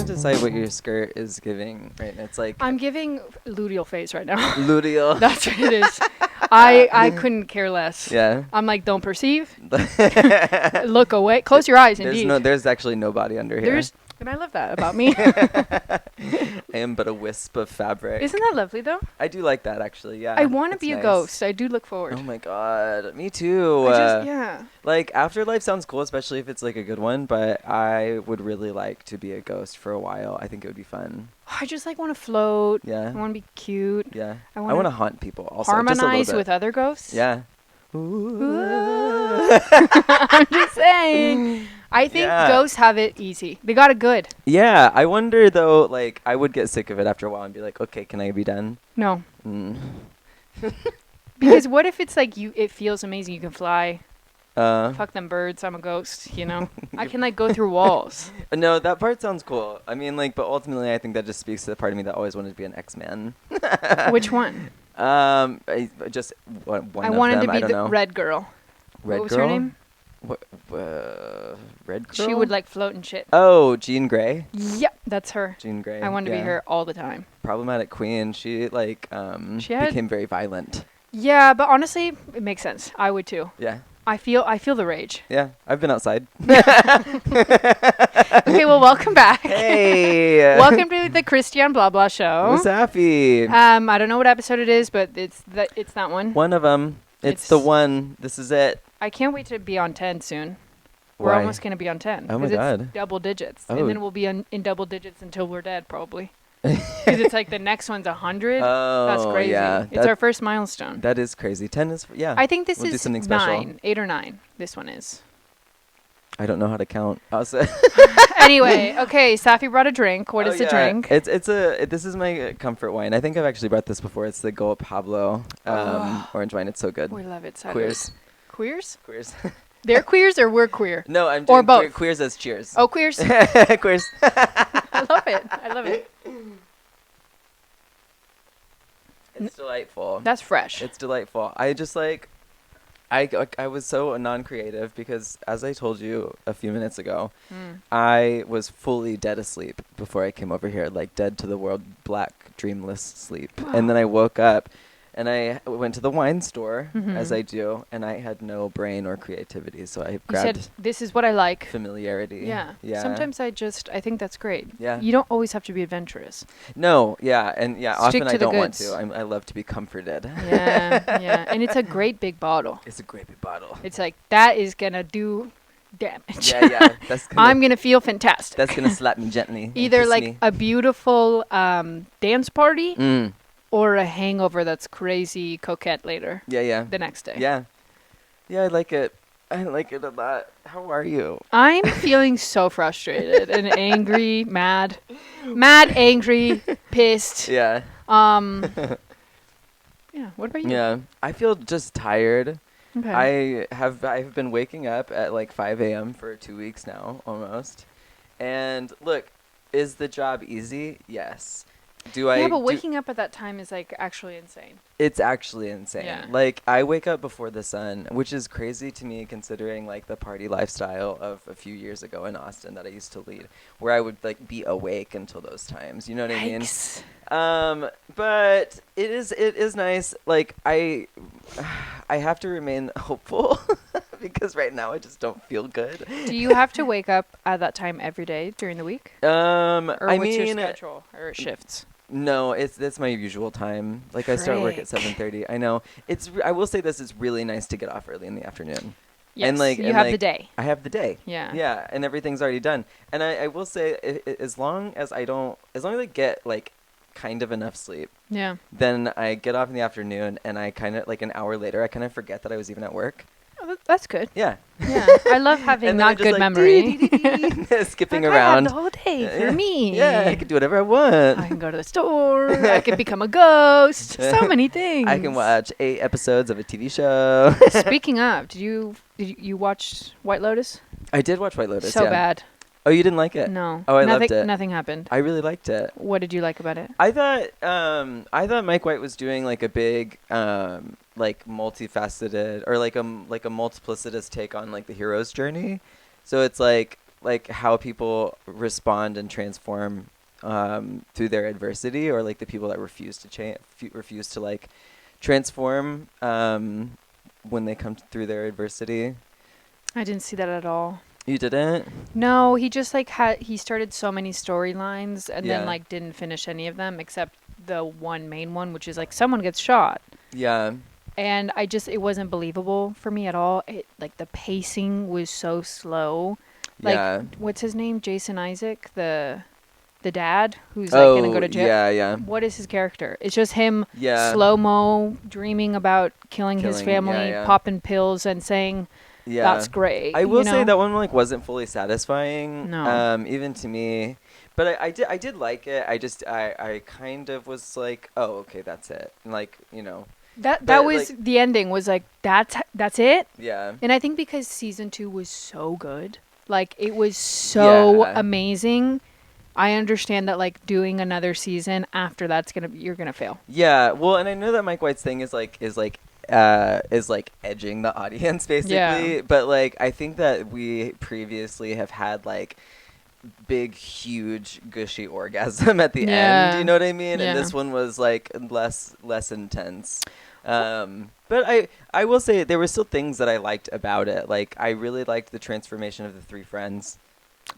can't decide what your skirt is giving right now. It's like I'm giving luteal phase right now. luteal. That's what it is. I couldn't care less. Yeah. I'm like, don't perceive. Look away. Close your eyes. Indeed. There's actually no body under here. And I love that about me. I am but a wisp of fabric. Isn't that lovely, though? I do like that, actually. Yeah. I want to be nice. a ghost. I do look forward. Oh my god, me too. Yeah. Like Afterlife sounds cool, especially if it's like a good one. But I would really like to be a ghost for a while. I think it would be fun. I just like want to float. Yeah. I want to be cute. Yeah. I want to haunt people. Also, harmonize with other ghosts. Yeah. I'm just saying. I think ghosts have it easy. They got it good. Yeah. I wonder though. Like, I would get sick of it after a while and be like, okay, can I be done? No. Because what if it's like it feels amazing. You can fly. Fuck them birds. I'm a ghost. You know. I can like go through walls. No, that part sounds cool. I mean, like, but ultimately, I think that just speaks to the part of me that always wanted to be an X-Man. Which one? I just one of them. I wanted to be the red girl. Red what was girl? her name? What? Red girl? She would like float and shit. Oh, Jean Grey. Yep, that's her. Jean Grey. I wanted to be her all the time. Problematic queen. She like became very violent. Yeah, but honestly, it makes sense. I would too. Yeah. I feel the rage. Yeah, I've been outside. Okay, well, welcome back. Hey. Welcome to the Christiane Blah Blah Show. Saffie. I don't know what episode it is, but it's that one. One of them. It's the one. This is it. I can't wait to be on 10 soon. Why? We're almost going to be on 10. Oh my god. It's double digits. Oh. And then we'll be in double digits until we're dead, probably. Because it's like the next one's 100. Oh, that's crazy. Yeah. It's our first milestone. That is crazy. 10 is, yeah. I think this we'll is 9, 8 or 9. This one is. I don't know how to count. Also Anyway, okay, Saffie brought a drink. What is the drink? This is my comfort wine. I think I've actually brought this before. It's the Go Pablo orange wine. It's so good. We love it. Queers. Queers? Queers. They're queers or we're queer? No, I'm doing or both. Queers as cheers. Oh, queers. Queers. I love it. I love it. It's delightful. That's fresh. It's delightful. I just like, I was so non-creative because, as I told you a few minutes ago, I was fully dead asleep before I came over here, like dead to the world, black, dreamless sleep. Wow. And then I woke up and I went to the wine store, as I do, and I had no brain or creativity, so I grabbed... You said, this is what I like. Familiarity. Yeah. Sometimes I think that's great. Yeah. You don't always have to be adventurous. No, yeah, and yeah, Stick often to I don't want goods. to. I love to be comforted. Yeah. And it's a great big bottle. It's a great big bottle. It's like, that is going to do damage. Yeah. I'm going to feel fantastic. That's going to slap me gently. Either like a beautiful dance party... or a hangover that's crazy coquette later. Yeah. The next day. Yeah, I like it. I like it a lot. How are you? I'm feeling so frustrated and angry, mad, angry, pissed. Yeah. Yeah. What about you? Yeah. I feel just tired. Okay. I've been waking up at like 5 a.m. for 2 weeks now, almost. And look, is the job easy? Yes. Yeah, but waking up at that time is like actually insane. It's actually insane. Yeah. Like I wake up before the sun, which is crazy to me considering like the party lifestyle of a few years ago in Austin that I used to lead, where I would like be awake until those times. You know what Yikes. I mean? But it is nice. Like I have to remain hopeful because right now I just don't feel good. Do you have to wake up at that time every day during the week? Or what's your schedule or shifts? No, that's my usual time. Like I start work at 7:30. I know. I will say this: it's really nice to get off early in the afternoon. Yes, and like you have the day. I have the day. Yeah. Yeah, and everything's already done. And I will say, as long as I get like kind of enough sleep. Yeah. Then I get off in the afternoon, and I kind of like an hour later, I kind of forget that I was even at work. Oh, that's good. Yeah. Yeah. I love having not good like, memory. Skipping like around. I have the whole day for me. Yeah, I can do whatever I want. I can go to the store. I can become a ghost. So many things. I can watch 8 episodes of a TV show. Speaking of, did you watch White Lotus? I did watch White Lotus. So bad. Oh, you didn't like it? No. Oh, I loved it. Nothing happened. I really liked it. What did you like about it? I thought Mike White was doing like a big like multifaceted or like a multiplicitous take on like the hero's journey. So it's like like how people respond and transform through their adversity, or like the people that refuse to change, refuse to like transform when they come through their adversity. I didn't see that at all. You didn't? No, he just like he started so many storylines and then like didn't finish any of them except the one main one, which is like someone gets shot. Yeah. And it wasn't believable for me at all. It like the pacing was so slow. Like what's his name? Jason Isaac, the dad who's like gonna go to jail. Yeah. What is his character? It's just him slow-mo dreaming about killing his family, popping pills and saying that's great. I will say that one like wasn't fully satisfying. No. Even to me. But I did like it. I kind of was like, oh, okay, that's it. And like, you know. That was like, the ending was like that's it. Yeah. And I think because season 2 was so good, like it was so amazing. I understand that like doing another season after that's you're gonna fail. Yeah. Well, and I know that Mike White's thing is edging the audience basically. Yeah. But like I think that we previously have had like big, huge, gushy orgasm at the end. You know what I mean? Yeah. And this one was like less intense. But I will say there were still things that I liked about it. Like I really liked the transformation of the three friends.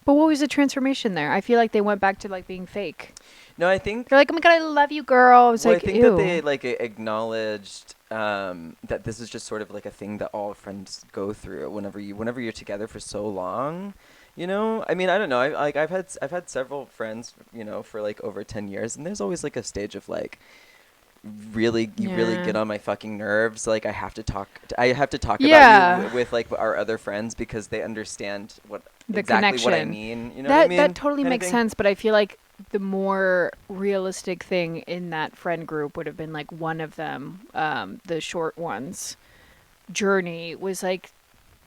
But what was the transformation there? I feel like they went back to like being fake. No, I think they're like, oh my god, I love you, girl. I was like, I think that they like acknowledged that this is just sort of like a thing that all friends go through whenever you're together for so long. You know, I mean, I don't know. I've had several friends, you know, for like over 10 years, and there's always like a stage of like really get on my fucking nerves. Like I have to talk about you with like our other friends because they understand exactly connection. What I mean. You know what I mean? That totally makes sense, but I feel like the more realistic thing in that friend group would have been like one of them, the short ones, journey was like,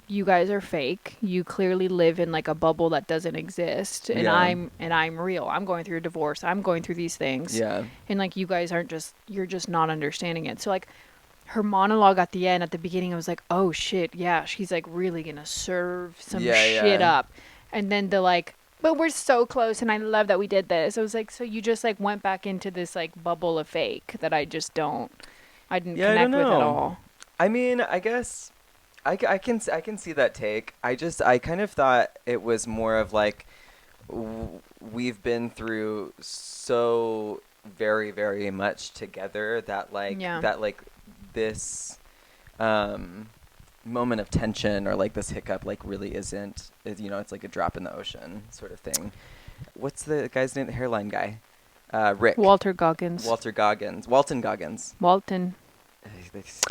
you guys are fake. You clearly live in like a bubble that doesn't exist. And I'm real. I'm going through a divorce. I'm going through these things. Yeah. And like you guys you're just not understanding it. So like her monologue at the beginning, I was like, oh shit, yeah, she's like really gonna serve some shit up. And then the like, but we're so close and I love that we did this. I was like, so you just like went back into this like bubble of fake that I didn't connect with at all. I mean, I guess I can see that take. I kind of thought it was more of like we've been through so very, very much together that like this moment of tension or like this hiccup like really isn't, you know, it's like a drop in the ocean sort of thing. What's the guy's name? The hairline guy. Rick. Walton Goggins.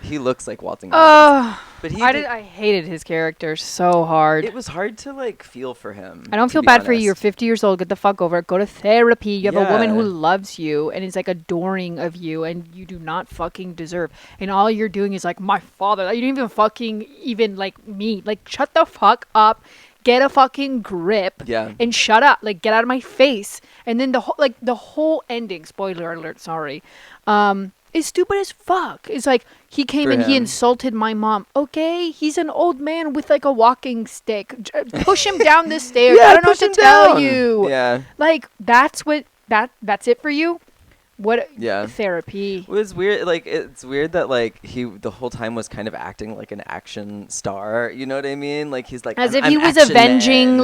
He looks like Walton Goggins. But I hated his character so hard. It was hard to like feel for him. I don't feel bad for you. You're 50 years old. Get the fuck over it. Go to therapy. You have a woman who loves you and is like adoring of you, and you do not fucking deserve. And all you're doing is like my father. Like, you don't even fucking like me. Like shut the fuck up. Get a fucking grip. Yeah. And shut up. Like get out of my face. And then the whole ending. Spoiler alert. Sorry. Is stupid as fuck. It's like he came and he insulted my mom. Okay, he's an old man with like a walking stick. Push him down the stairs. I don't know what to tell you. Yeah, like that's it for you. What? Yeah, therapy. It was weird. Like it's weird that like he the whole time was kind of acting like an action star. You know what I mean? Like he's like as if he was avenging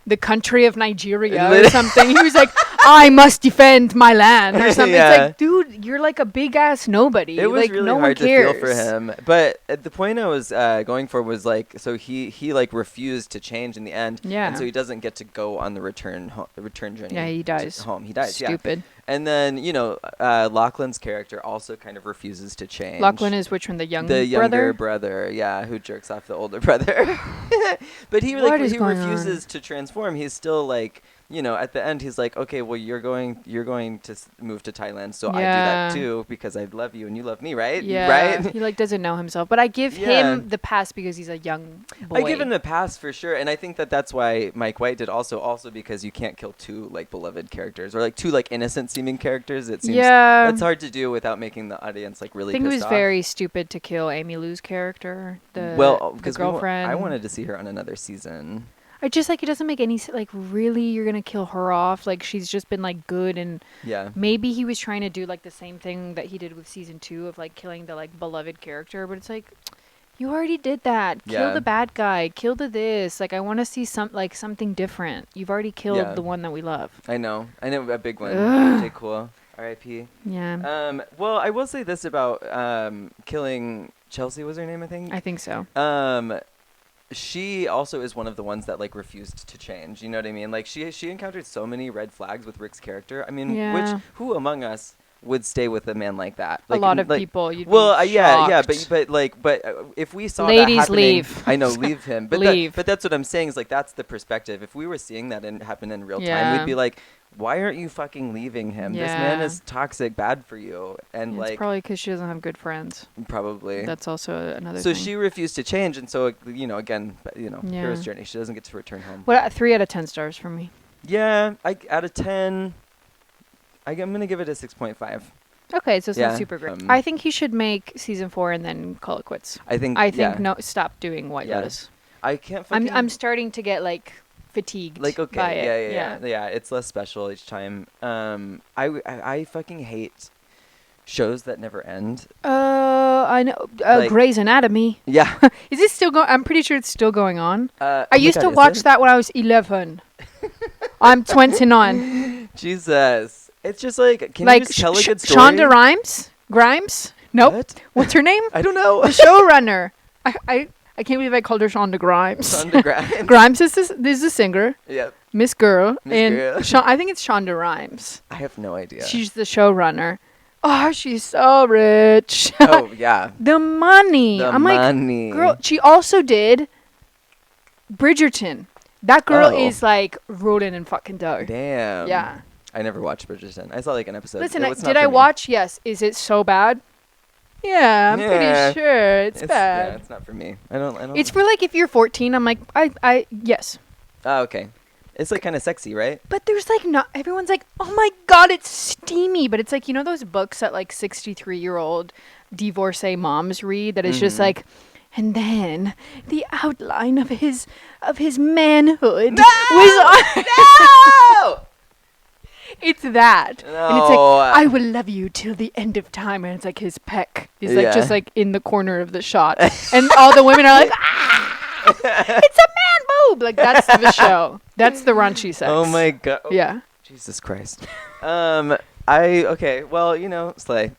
the country of Nigeria or something. He was like, I must defend my land or something. It's like, dude, you're like a big ass nobody. It was like, really no hard to feel for him. But the point I was going for was like, so he like refused to change in the end. Yeah. And so he doesn't get to go on the return journey. Yeah, he dies. Home. He dies. Stupid. Yeah. And then, you know, Lachlan's character also kind of refuses to change. Lachlan is which one? The younger brother, yeah, who jerks off the older brother. But he refuses to transform. He's still like, you know, at the end he's like, okay, well you're going to move to Thailand, so I do that too because I love you and you love me, right? Yeah. Right? He like doesn't know himself, but I give him the pass because he's a young boy. I give him the pass for sure, and I think that that's why Mike White did also because you can't kill two like beloved characters or like two like innocent seeming characters. It seems that's hard to do without making the audience like really. I think pissed it was off. very stupid to kill Amy Lou's character, the girlfriend. I wanted to see her on another season. I just like it doesn't make any like really you're gonna kill her off. Like she's just been like good, and Yeah. maybe he was trying to do like the same thing that he did with season 2 of like killing the like beloved character, but it's like you already did that. Kill Yeah. the bad guy. Kill the this. Like I want to see something different. You've already killed Yeah. the one that we love. I know a big one. Ugh. J. Cool, R.I.P. Yeah, Well, I will say this about killing Chelsea. Was her name? I think. I think so. She also is one of the ones that like refused to change. You know what I mean? Like she encountered so many red flags with Rick's character. I mean, Yeah. who among us would stay with a man like that? A Like, lot of like, people. You'd Well, be yeah, shocked. but if we saw Ladies, that happening, leave. I know, leave him. But Leave. but that's what I'm saying is like that's the perspective. If we were seeing that happen in real time, Yeah. we'd be like, why aren't you fucking leaving him? This man Yeah. is toxic, bad for you, and It's like probably because she doesn't have good friends. probably. That's also another So thing. she refused to change, and so again, Yeah. hero's journey. She doesn't get to return home. What 3 out of 10 stars for me. Yeah, out of 10, I'm gonna give it a 6.5. Okay, so it's Yeah, not super great. um, I think he should make season 4 and then call it quits. I think. No, stop doing White Yeah. Lotus. I can't. Fucking, I'm starting to get like fatigued. like okay, by it. yeah. It's less special each time. I fucking hate shows that never end. I know. Like- Grey's Anatomy. Yeah. Is it still going? I'm pretty sure it's still going on. Oh I my used God, to is watch it? that when I was 11. I'm 29. Jesus. It's just like, can Like you just tell a good story? Shonda Grimes? Nope. What? What's her name? I don't know. The showrunner. I can't believe I called her Shonda Grimes. Shonda Grimes. Grimes is the singer, Yep. Miss Girl, Miss and Girl. I think it's Shonda Rhimes. I have no idea. She's the showrunner. Oh, she's so rich. Oh yeah. The money. The I'm money. like, girl. She also did Bridgerton. That girl Oh. is like rolling in fucking dough. Damn. Yeah. I never watched Bridgerton. I saw like an episode. Listen, It was not did I for me. watch? Yes. Is it so bad? Yeah, I'm Yeah. pretty sure it's Yeah, bad. it's not for me. I don't. It's for like if you're 14. I'm like, I yes. Oh, okay. It's like kind of sexy, right? But there's like not everyone's like, oh my god, it's steamy. But it's like those books that like 63-year-old divorcee moms read that is just Mhm. like, and then the outline of his manhood No! was on. No. It's that. And it's No. like, I will love you till the end of time. And it's like his peck is like Yeah. just like in the corner of the shot. And all the women are like, ah, it's a man boob. Like that's the show. That's the raunchy sex. Oh my god. Yeah. Jesus Christ. Okay. Well, slay.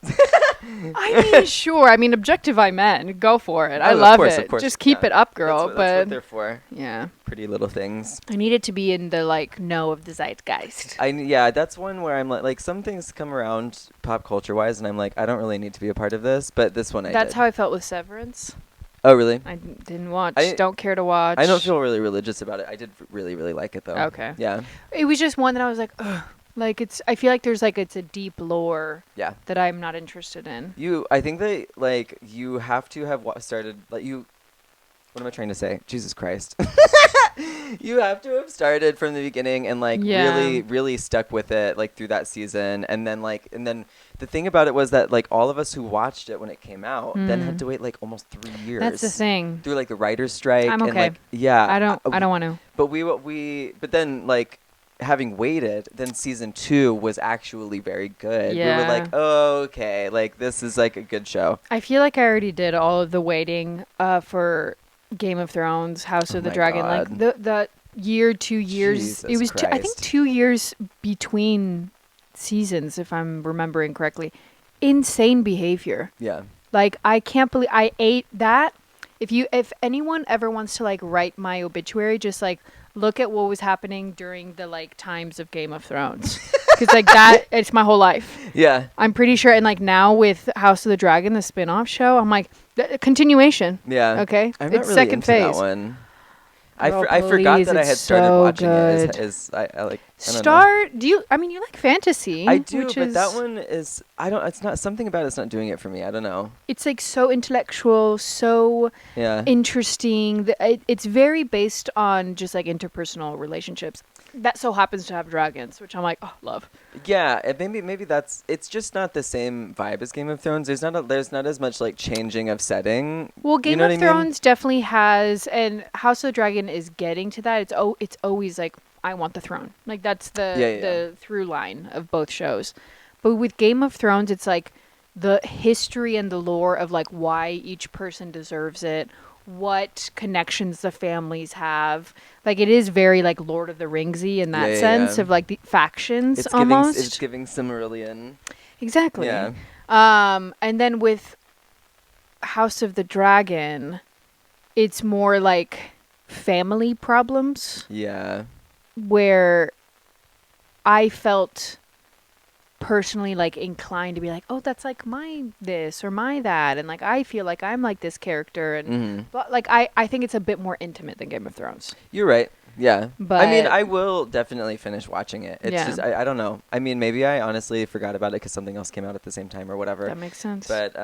I mean, sure. I mean, objectify men. Go for it. I Oh, of love course, it. of course. Just keep Yeah. it up, girl. That's what but they're for. yeah, Pretty little things. I need it to be in the like know of the zeitgeist. Yeah, that's one where I'm like some things come around pop culture wise, and I'm like, I don't really need to be a part of this, but this one I That's did. how I felt with Severance. Oh, really? I didn't watch. I- Don't care to watch. I don't feel really religious about it. I did really, really like it though. Okay. Yeah. It was just one that I was like, ugh. Like I feel like there's like it's a deep lore Yeah. that I'm not interested in. I think that like you have to have started like you. What am I trying to say? Jesus Christ. You have to have started from the beginning and like Yeah. really, really stuck with it like through that season, and then the thing about it was that like all of us who watched it when it came out then had to wait like almost 3 years. That's the thing. Through like the writer's strike. I'm And, okay. like, yeah. I don't want to. But then like having waited, then season 2 was actually very good. We were like, Yeah. oh, okay, like this is like a good show. I feel like I already did all of the waiting for Game of Thrones, House Oh of the my Dragon. God. Like the year, 2 years. Jesus It was I think Christ. 2 years between seasons, if I'm remembering correctly. Insane behavior. Yeah. Like I can't believe I ate that. If anyone ever wants to like write my obituary, just like look at what was happening during the like times of Game of Thrones, because like that it's my whole life. Yeah. I'm pretty sure, and like now with House of the Dragon, the spin-off show, I'm like continuation. Yeah. Okay, I'm not it's really second into phase. that one. Girl, I forgot please, that I had it's started so watching good. it. I like Do you? I mean, you like fantasy. I do, which but is, that one is. I don't. It's not something about it's not doing it for me. I don't know. It's like so intellectual, so Yeah. interesting. It's very based on just like interpersonal relationships. That so happens to have dragons, which I'm like, oh, love. Yeah, maybe that's. It's just not the same vibe as Game of Thrones. There's not as much like changing of setting. Well, Game know of what I mean? Thrones definitely has, and House of the Dragon is getting to that. It's always like, I want the throne. Like that's the through line of both shows. But with Game of Thrones, it's like the history and the lore of like why each person deserves it, what connections the families have. Like it is very like Lord of the Ringsy in that sense of like the factions almost. It's giving Silmarillion. Exactly. Yeah. And then with House of the Dragon, it's more like family problems. Yeah. Where I felt personally like inclined to be like, oh, that's like my this or my that, and like I feel like I'm like this character, and but like I think it's a bit more intimate than Game of Thrones. You're right. Yeah. But I mean, I will definitely finish watching it. It's just I don't know. I mean, maybe I honestly forgot about it because something else came out at the same time or whatever. That makes sense. But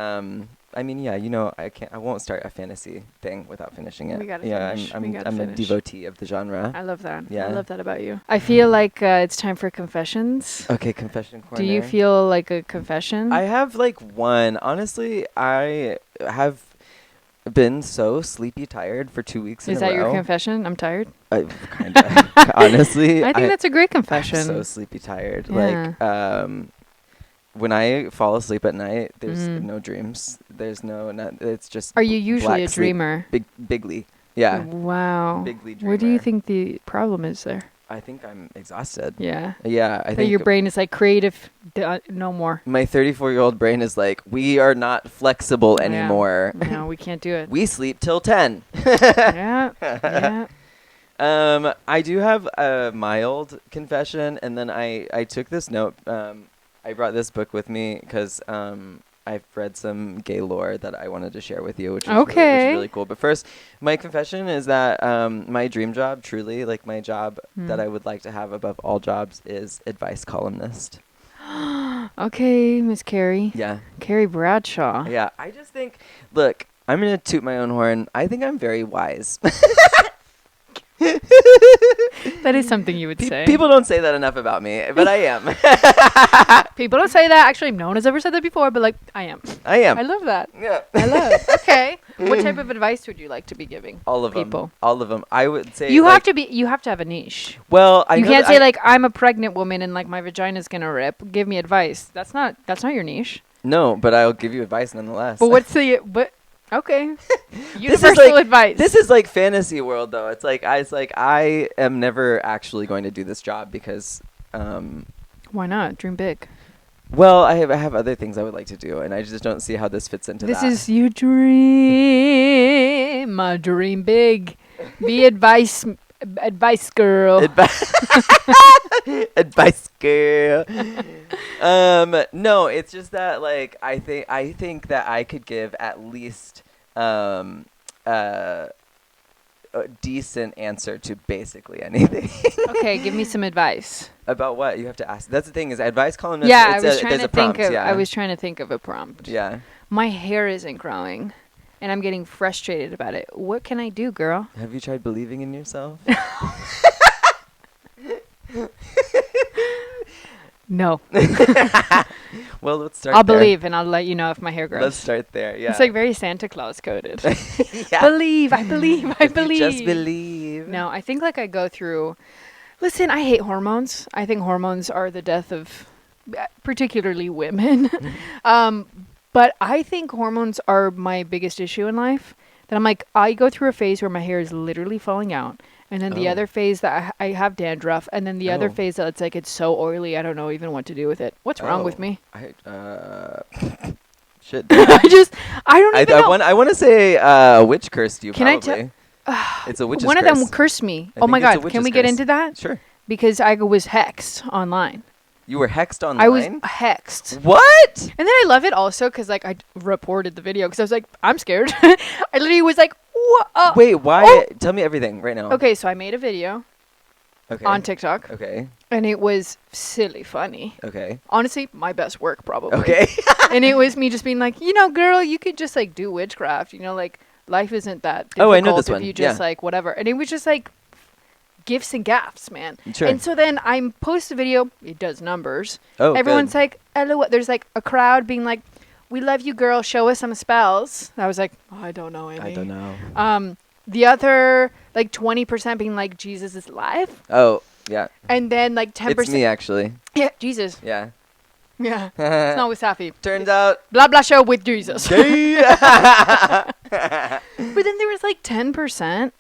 I mean, yeah, you know, I won't start a fantasy thing without finishing it. We gotta finish. I'm a devotee of the genre. I love that. Yeah. I love that about you. I feel like it's time for confessions. Okay, confession corner. Do you feel like a confession? I have like one. Honestly, I have been so sleepy tired for 2 weeks in a row. Is that your confession? I'm tired. Kind of. Honestly, I think that's a great confession. I'm so sleepy tired. Yeah. Like when I fall asleep at night, there's no dreams. There's it's just. Are you usually a sleep. dreamer? Bigly. Yeah. Wow. Bigly dreamer. What do you think the problem is there? I think I'm exhausted. Yeah. Yeah. I think your brain is like creative. No more. My 34-year-old brain is like, we are not flexible anymore. No, we can't do it. We sleep till 10. Yeah. Yeah. I do have a mild confession, and then I took this note. I brought this book with me because I've read some gay lore that I wanted to share with you, which is really cool. But first, my confession is that my dream job, truly, like my job that I would like to have above all jobs, is advice columnist. Okay, Miss Carrie. Yeah. Carrie Bradshaw. Yeah, I just think, look, I'm going to toot my own horn. I think I'm very wise. That is something you would say. People don't say that enough about me, but I am. People don't say that. Actually, no one has ever said that before, but like, I am. I am. I love that. Yeah. I love it. Okay. What type of advice would you like to be giving? All of people? them. All of them. I would say you have to have a niche. Well, you can't say like, I'm a pregnant woman and like my vagina's gonna rip. Give me advice. That's not your niche. No, but I'll give you advice nonetheless. But okay. Universal advice. This is like fantasy world though. It's like I am never actually going to do this job because why not? Dream big. Well, I have other things I would like to do, and I just don't see how this fits into that. This is your dream. Dream big. Be advice girl. Advice girl. No, it's just that like I think that I could give at least a decent answer to basically anything. Okay, give me some advice. About what? You have to ask. That's the thing is advice columnist. Yeah, I was trying to think of a prompt. Yeah. My hair isn't growing, and I'm getting frustrated about it. What can I do, girl? Have you tried believing in yourself? No. Well, let's start. I'll believe, and I'll let you know if my hair grows. Let's start there. Yeah. It's like very Santa Claus coded. Yeah. Believe. I believe. I believe. Just believe. No, I think like I go through. Listen, I hate hormones. I think hormones are the death of particularly women. But I think hormones are my biggest issue in life. That I'm like, I go through a phase where my hair is literally falling out. And then the other phase that I have dandruff. And then the other phase that it's so oily, I don't know even what to do with it. What's wrong with me? Shit. I don't even know. I want to say witch cursed you. Can probably. It's a witch's curse. One of them cursed me. Oh my God. Can we get into that? Sure. Because I was hexed online. You were hexed online? I was hexed. What? And then I love it also because like I reported the video because I was like, I'm scared. I literally was like, wait, why? Oh. Tell me everything right now. Okay, so I made a video on TikTok. Okay. And it was silly funny. Okay. Honestly, my best work probably. Okay. And it was me just being like, girl, you could just like do witchcraft. Like life isn't that difficult I know this if one. you just Yeah. like whatever. And it was just like gifts and gaffs, man. Sure. And so then I post a video. It does numbers. Oh, Everyone's good. like, LOL. There's like a crowd being like, we love you, girl. Show us some spells. I was like, I don't know any. I don't know. The other like 20% being like, Jesus is alive. Oh, yeah. And then like 10%. It's me, actually. Yeah, Jesus. Yeah. Yeah. It's not with Saffie. Turns out. Blah blah show with Jesus. Gay. But then there was like 10%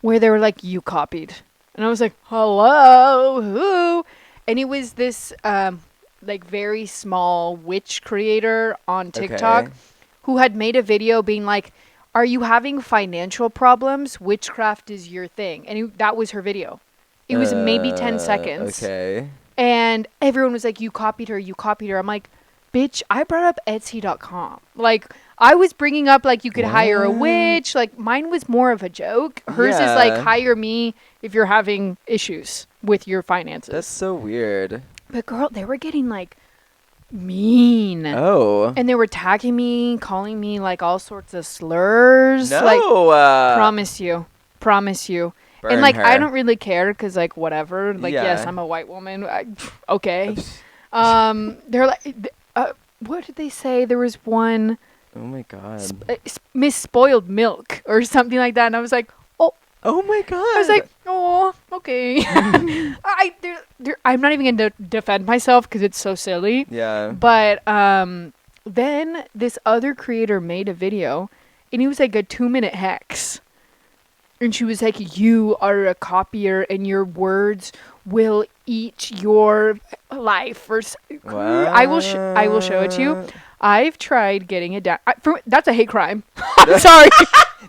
where they were like, you copied. And I was like, hello, who? And it was this like very small witch creator on TikTok Okay. who had made a video being like, are you having financial problems? Witchcraft is your thing. And that was her video. It was maybe 10 seconds. Okay. And everyone was like, you copied her, you copied her. I'm like, bitch, I brought up Etsy.com. Like, I was bringing up, like, you could hire a witch. Like, mine was more of a joke. Hers is, like, Yeah. hire me if you're having issues with your finances. That's so weird. But, girl, they were getting, like, mean. Oh. And they were tagging me, calling me, like, all sorts of slurs. No. Like, promise you. And, like, I don't really care because, like, whatever. Like, yes, I'm a white woman. Okay. They're like, what did they say? There was one, Oh my god. Miss Spoiled Milk or something like that. And I was like, Oh my god. I was like, oh, okay. I'm not even going to defend myself because it's so silly. Yeah. But then this other creator made a video and it was like a 2-minute hex. And she was like, you are a copier and your words will eat your life. I will show it to you. I've tried getting it down. That's a hate crime. I'm sorry.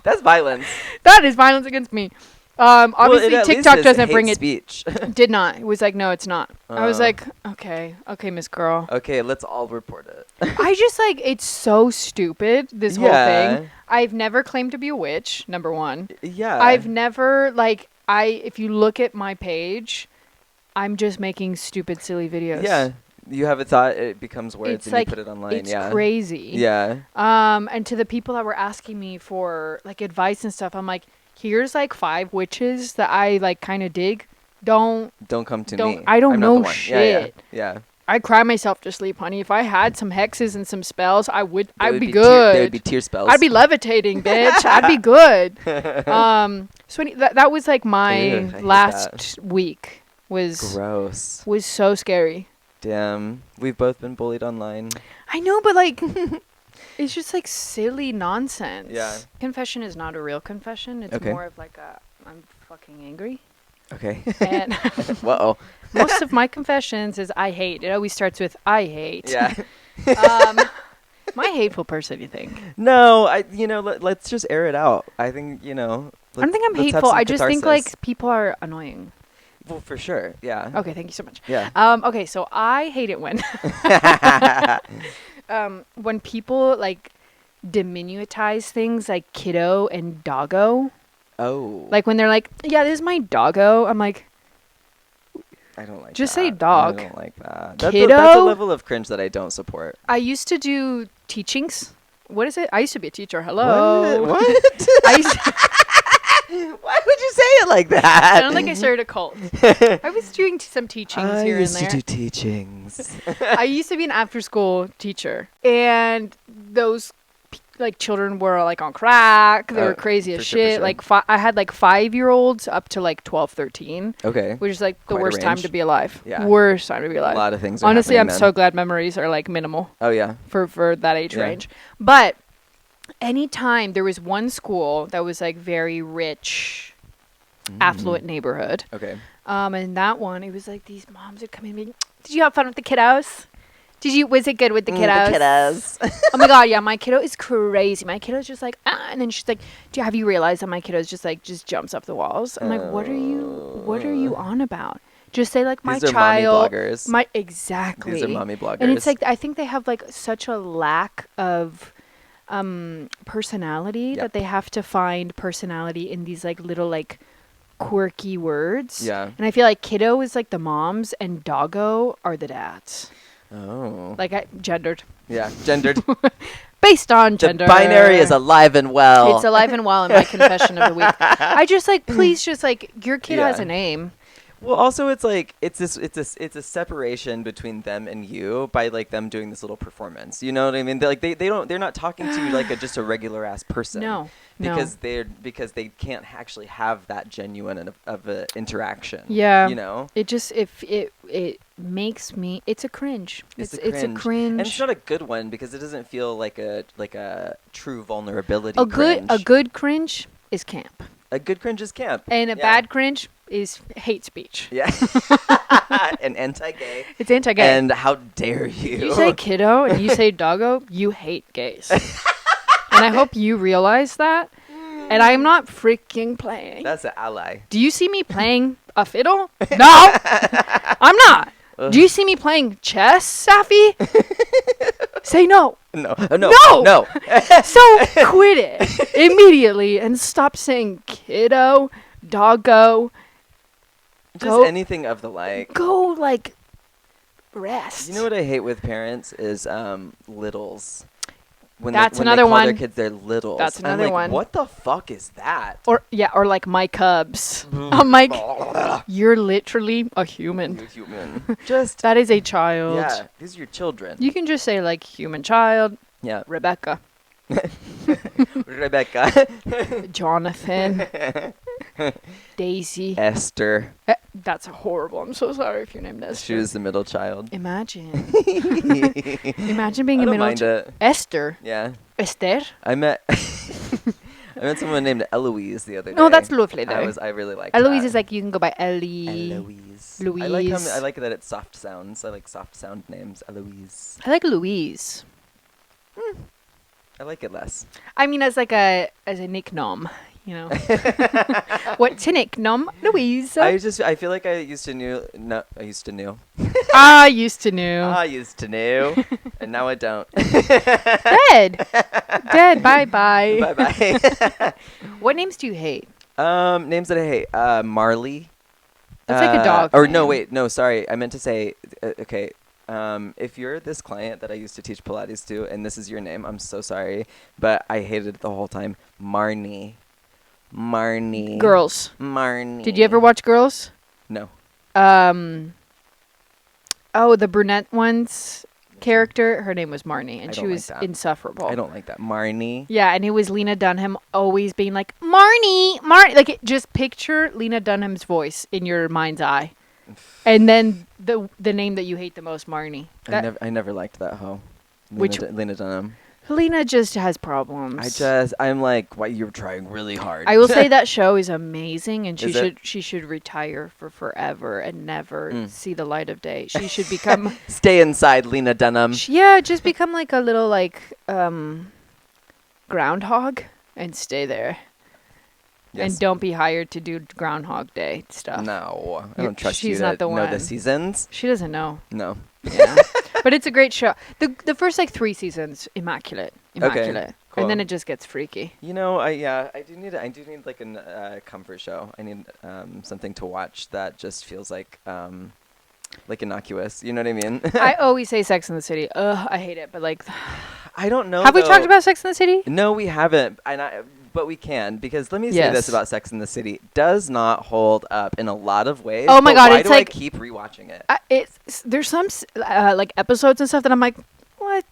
That's violence. That is violence against me. Obviously, well, TikTok doesn't bring it. Speech. Did not. It was like, no, it's not. I was like, okay, Miss Girl. Okay, let's all report it. I just like, it's so stupid, this whole thing. I've never claimed to be a witch, number one. Yeah. I've never, like, if you look at my page, I'm just making stupid, silly videos. Yeah. You have a thought, it becomes words, It's and like, you put it online. it's Yeah. crazy. Yeah. And to the people that were asking me for, like, advice and stuff, I'm like, here's, like, 5 witches that I, like, kind of dig. Don't come to me. I don't I'm not know the one. shit. Yeah. I cry myself to sleep, honey. If I had some hexes and some spells, I'd be good. good. They would be tear spells. I'd be levitating, bitch. I'd be good. So that was like my Ugh, I hate last week was gross. was so scary. Damn. We've both been bullied online. I know, but like it's just like silly nonsense. Yeah. Confession is not a real confession. It's Okay. more of like I'm fucking angry. Okay. And Whoa. most of my confessions is I hate. It always starts with I hate. Yeah. Am I a hateful person, you think? No, let's just air it out. I think, I don't think I'm hateful. I just think like people are annoying. Well, for sure. Yeah. Okay, thank you so much. Yeah. Okay, so I hate it when people like diminutize things like kiddo and doggo. Oh. Like when they're like, yeah, this is my doggo. I'm like, I don't like just that. say dog. I don't like that. Kiddo? That's a level of cringe that I don't support. I used to do teachings. What is it? I used to be a teacher. Hello. What? I used to, Why would you say it like that? I don't think I started a cult. I was doing some teachings I here used and there. to do teachings. I used to be an after-school teacher, and those like children were like on crack. They were crazy as shit. Sure. Like I had like 5-year-olds up to like 12, 13, Okay. which is like the Quite a worst time range. to be alive. Yeah. Worst time to be A alive. lot of things are Honestly, I'm happening so then. glad memories are like minimal Oh, yeah. for that age Yeah. range. But anytime there was one school that was like very rich, affluent neighborhood. Okay. And that one, it was like these moms would come in and be, did you have fun with the kiddos? Was it good with the kiddos? Oh my god, yeah, my kiddo is crazy. My kiddo's just like, and then she's like, have you realized that my kiddo's just jumps off the walls? I'm like, what are you on about? Just say like my These are child. mommy bloggers. Exactly. These are mommy bloggers. And it's like, I think they have like such a lack of personality Yep. that they have to find personality in these like little like quirky words. Yeah. And I feel like kiddo is like the moms and doggo are the dads. Oh. Like gendered. Yeah, gendered. Based on gender. The binary is alive and well. It's alive and well in my confession of the week. I just like, please just like, your kid Yeah. has a name. Well, also it's like it's a separation between them and you by like them doing this little performance. You know what I mean? They're not talking to you like just a regular ass person. No. Because they can't actually have that genuine of a interaction. Yeah. You know? It just it makes me, it's a cringe. It's a cringe. And it's not a good one because it doesn't feel like a true vulnerability. A cringe. good cringe is camp. A good cringe is camp. And a bad cringe is hate speech. Yeah. And anti-gay. It's anti-gay. And how dare you? You say kiddo and you say doggo, you hate gays. And I hope you realize that. And I'm not freaking playing. That's an ally. Do you see me playing a fiddle? No, I'm not. Do you see me playing chess, Saffie? Say no. No. So quit it immediately and stop saying kiddo, doggo. Just anything of the like. Go like rest. You know what I hate with parents is littles. When That's they another call one. their kids their littles. That's another I'm like, one. What the fuck is that? Or like my cubs. I'm like, you're literally a human. You're human. Just That is a child. yeah. These are your children. You can just say like human child, Yeah. Rebecca, Rebecca. Jonathan, Daisy. Esther. That's horrible. I'm so sorry if your name is. She was the middle child. Imagine. Imagine being I a don't middle mind it. Esther. Yeah. Esther. I met someone named Eloise the other day. No, that's lovely though. I really liked Eloise that. is like you can go by Ellie. Eloise. Louise. I like that it's soft sounds. I like soft sound names. Eloise. I like Louise. I like it less. I mean, as a nickname, you know. What's a nickname, Louise? I feel like I used to know. No, I used to know. I used to know. I used to know, and now I don't. Dead. Bye bye. Bye bye. What names do you hate? Names that I hate. Marley. That's like a dog Or name. no, wait, no, sorry. I meant to say. Okay. If you're this client that I used to teach Pilates to, and this is your name, I'm so sorry, but I hated it the whole time. Marnie. Girls. Marnie. Did you ever watch Girls? No. Oh, the brunette one's character, her name was Marnie, and I she don't like was that. insufferable. I don't like that. Marnie. Yeah, and it was Lena Dunham always being like, Marnie. Like, just picture Lena Dunham's voice in your mind's eye. And then the name that you hate the most, Marnie. I never liked that hoe. Lena Dunham. Lena just has problems. I'm like, why you're trying really hard. I will say that show is amazing, and Is it? she should retire for forever and never see the light of day. She should become Stay inside, Lena Dunham. just become like a little like groundhog and stay there. Yes. And don't be hired to do Groundhog Day stuff. No, I don't trust She's you not to the know the one. seasons. She doesn't know. No. Yeah. But it's a great show. The first like 3 seasons, immaculate. Okay, cool. And then it just gets freaky. You know, I do need like a comfort show. I need something to watch that just feels like innocuous. You know what I mean? I always say Sex in the City. Ugh, I hate it. But like, I don't know. have we talked about Sex in the City? No, we haven't. But we can, because let me say this about Sex and the City. It does not hold up in a lot of ways. Oh my God, why it's do like, I keep rewatching it? There's some like episodes and stuff that I'm like, what?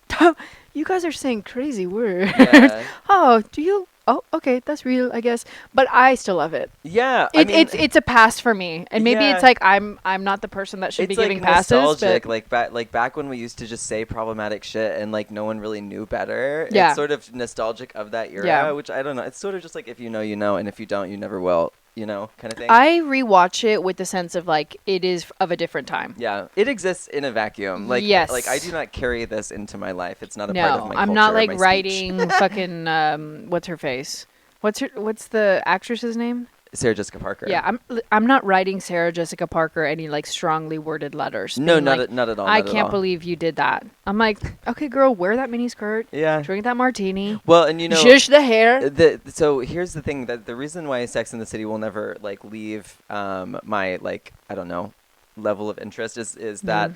You guys are saying crazy words. Yeah. Oh, do you? Oh, okay, that's real, I guess. But I still love it. Yeah, It's a pass for me, and maybe Yeah. it's like I'm not the person that should be giving passes. Nostalgic, But like back when we used to just say problematic shit and like no one really knew better. Yeah. It's sort of nostalgic of that era, Yeah. which I don't know. It's sort of just like if you know, you know, and if you don't, you never will. You know, kind of thing. I rewatch it with the sense of like it is of a different time. Yeah, it exists in a vacuum. Like, Yes. like I do not carry this into my life. It's not a No, part of my culture. I'm not or like my speech. writing fucking what's her face? What's the actress's name? Sarah Jessica Parker. Yeah, I'm not writing Sarah Jessica Parker any like strongly worded letters. No, being like, not at all. I not at can't all. believe you did that. I'm like, okay, girl, wear that mini skirt. Yeah. Drink that martini. Well, and you know, Zhuzh the hair. so here's the thing, that the reason why Sex and the City will never like leave my like, I don't know, level of interest is that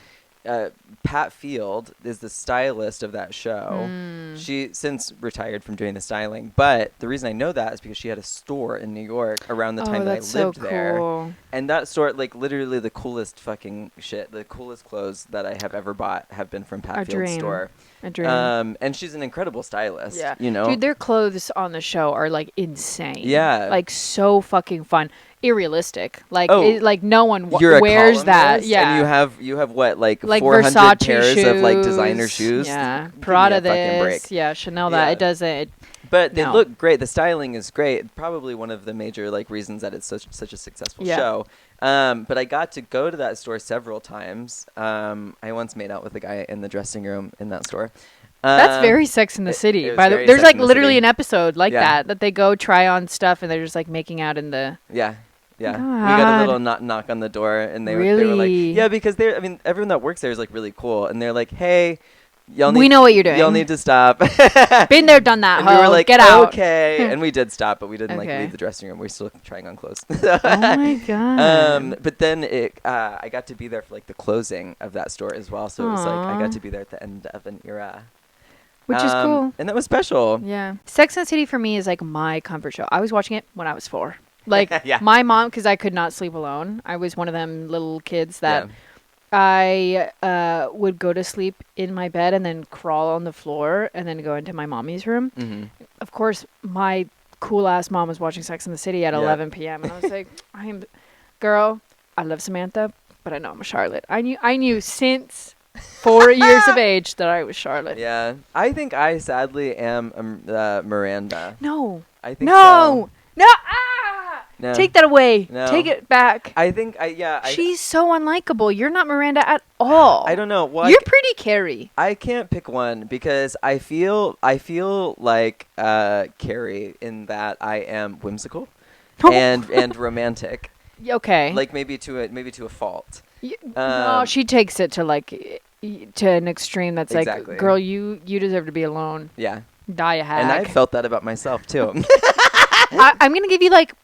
Pat Field is the stylist of that show. She since retired from doing the styling, but the reason I know that is because she had a store in New York around the time that I lived there. And that store, like literally the coolest fucking shit, the coolest clothes that I have ever bought have been from Pat Field's store. A dream. And she's an incredible stylist. Yeah. You know? Dude, their clothes on the show are like insane. Yeah. Like so fucking fun. Irrealistic. Like like no one You're wears that. columnist, Yeah. And you have what, like 400 Versace pairs shoes, of like designer shoes. Yeah. Give me Prada a fucking break. this. Yeah, Chanel that. Yeah. It doesn't. But they look great. The styling is great. Probably one of the major like reasons that it's such a successful show. But I got to go to that store several times. I once made out with a guy in the dressing room in that store. That's very Sex in the City. It By the very there's Sex like and the literally City. an episode like Yeah. that they go try on stuff and they're just like making out in the. Yeah. Yeah, God. we got a little knock on the door, and they were like, Really? yeah, because I mean, everyone that works there is like really cool, and they're like, hey, We know what you're doing. Y'all need to stop. Been there, done that. And we were like, get out. okay, and we did stop, but we didn't like Okay. leave the dressing room. We're still trying on clothes. Oh my god. But then I got to be there for like the closing of that store as well, so it was like I Aw. got to be there at the end of an era. Which is cool. And that was special. Yeah. Sex and the City for me is like my comfort show. I was watching it when I was 4. Like Yeah. my mom, because I could not sleep alone. I was one of them little kids that Yeah. I would go to sleep in my bed and then crawl on the floor and then go into my mommy's room. Mm-hmm. Of course, my cool ass mom was watching Sex and the City at Yeah. 11 p.m. and I was like, girl, I love Samantha, but I know I'm a Charlotte. I knew since 4 years of age that I was Charlotte. Yeah, I think I sadly am Miranda. No. I think No. No. Ah! No. Take that away. No. Take it back. I think She's so unlikable. You're not Miranda at all. I don't know. Well, You're pretty Carrie. I can't pick one because I feel like Carrie in that I am whimsical and romantic. Okay. Like maybe to a fault. No, she takes it to like to an extreme that's Exactly. like, girl, you deserve to be alone. Yeah. Die a hack. And I felt that about myself too. I'm gonna give you like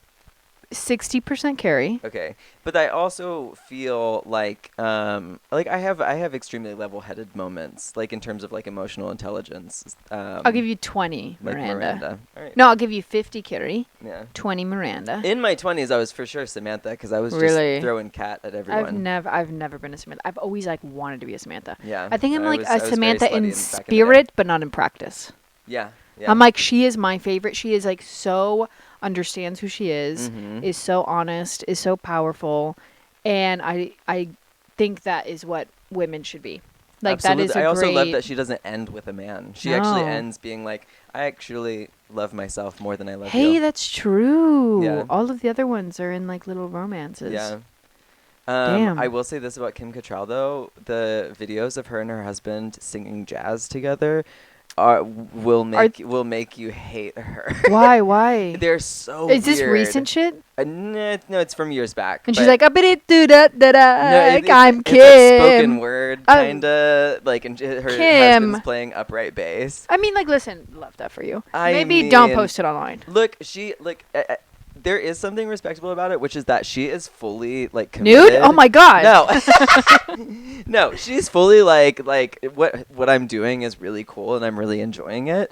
60% Carrie. Okay, but I also feel like I have extremely level-headed moments, like in terms of like emotional intelligence. I'll give you 20 like Miranda. All right. No, I'll give you 50 Carrie. Yeah. 20 Miranda. In my 20s, I was for sure Samantha because I was Really? just throwing cat at everyone. I've never been a Samantha. I've always like wanted to be a Samantha. Yeah. I think I'm like I a was very Samantha slutty in back the day. spirit, but not in practice. Yeah. Yeah. I'm like, she is my favorite. She is like so understands who she is Mhm. so honest, is so powerful, and I think that is what women should be. Like Absolutely. that is a I also great. love that she doesn't end with a man. She actually No. ends being like, I actually love myself more than I love Hey, you. that's true. Yeah. All of the other ones are in like little romances. Yeah. Damn. I will say this about Kim Cattrall though: the videos of her and her husband singing jazz together will make you hate her. Why? Why? They're so. Is this weird. recent shit? No, it's from years back. And but she's like, I'm it's Kim. like spoken word, kinda like, and her Kim. husband's playing upright bass. I mean, like, listen, love that for you. I Maybe don't mean, post it online. Look, there is something respectable about it, which is that she is fully like committed. Nude? Oh my god. No, no, she's fully like what I'm doing is really cool and I'm really enjoying it.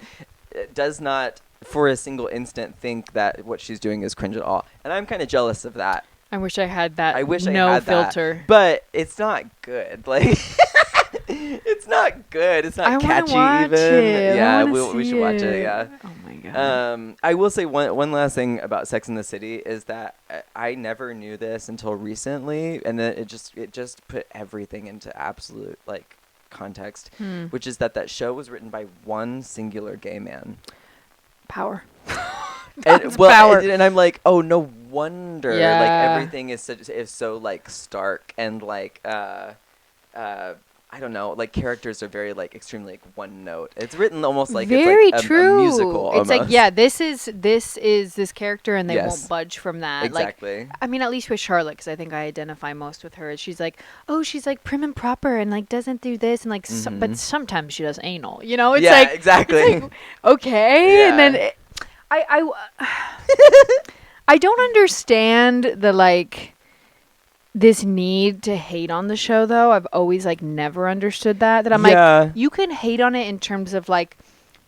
It does not, for a single instant, think that what she's doing is cringe at all, and I'm kind of jealous of that. I wish I had that. I wish no I had filter. that, but it's not good. Like, it's not good. It's not I wanna catchy watch even. it. I Yeah, wanna we see should watch it. it. Yeah. Oh my god. I will say one last thing about Sex and the City is that I never knew this until recently, and then it just put everything into absolute like context, which is that show was written by one singular gay man. Power. And, power. And I'm like, oh, no wonder. Yeah. Like everything is so like stark and like I don't know, like characters are very like extremely like one note. It's written almost like very it's like true. a musical. It's almost. like, yeah, this is this character, and they Yes. won't budge from that. Exactly. Like, I mean, at least with Charlotte, because I think I identify most with her. She's like, oh, she's like prim and proper, and like doesn't do this, and like, but sometimes she does anal. You know, it's yeah, like exactly. It's like, okay, Yeah. and then I don't understand the like this need to hate on the show, though. I've always like never understood that I'm like, you can hate on it in terms of like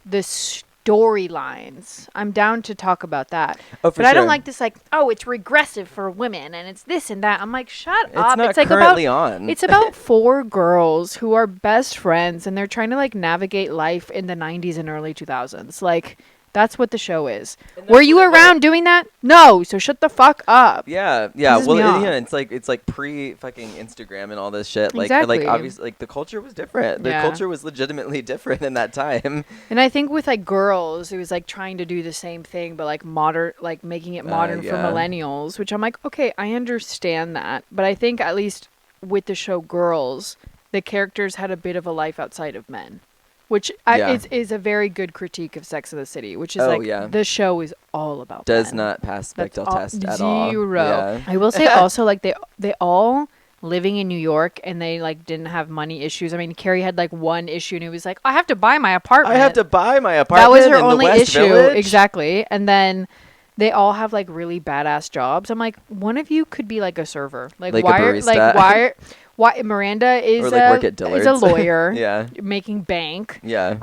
the storylines. I'm down to talk about that. Oh, for but I don't sure. like this like, oh, it's regressive for women and it's this and that. I'm like, shut It's up. not It's like currently about on. it's about 4 girls who are best friends and they're trying to like navigate life in the 90s and early 2000s. Like, that's what the show is. Were you around doing that? No. So shut the fuck up. Yeah, yeah. Pisses Well, me off. it's like pre fucking Instagram and all this shit. Like, Exactly. like obviously, like the culture was different. The Yeah. culture was legitimately different in that time. And I think with like girls, it was like trying to do the same thing, but like modern, like making it modern for yeah. millennials, which I'm like, okay, I understand that. But I think at least with the show Girls, the characters had a bit of a life outside of men, which Yeah. is a very good critique of Sex and the City, which is the show is all about Does men. not pass That's Bechdel all- test at all. Zero. Yeah. I will say also like they all living in New York and they like didn't have money issues. I mean, Carrie had like one issue and it was like, I have to buy my apartment. I have to buy my apartment. That was her in only the West issue. Village. Exactly. And then they all have like really badass jobs. I'm like, one of you could be like a server. Like, Like a why barista. why Miranda is Or, like, work at is a Dillard's. lawyer. Yeah. Making bank. Yeah.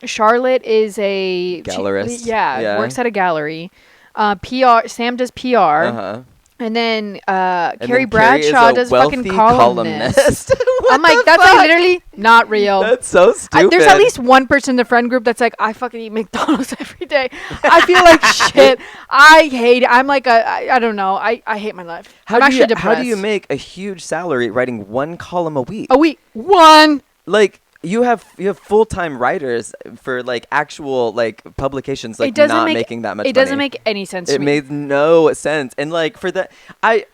Charlotte is a Gallerist. yeah, works at a gallery. PR. Sam does PR. Uh-huh. And then And Carrie then Bradshaw is a does fucking wealthy columnist. What I'm like, the that's like fuck? literally not real. That's so stupid. There's at least one person in the friend group that's like, I fucking eat McDonald's every day. I feel like shit. I hate it. I'm like, I don't know. I hate my life. I'm actually depressed. How do you make a huge salary writing one column a week? A week. One. Like, you have full-time writers for like actual like publications, like not making that much money. It doesn't make any sense to It me. made no sense. And like for that, I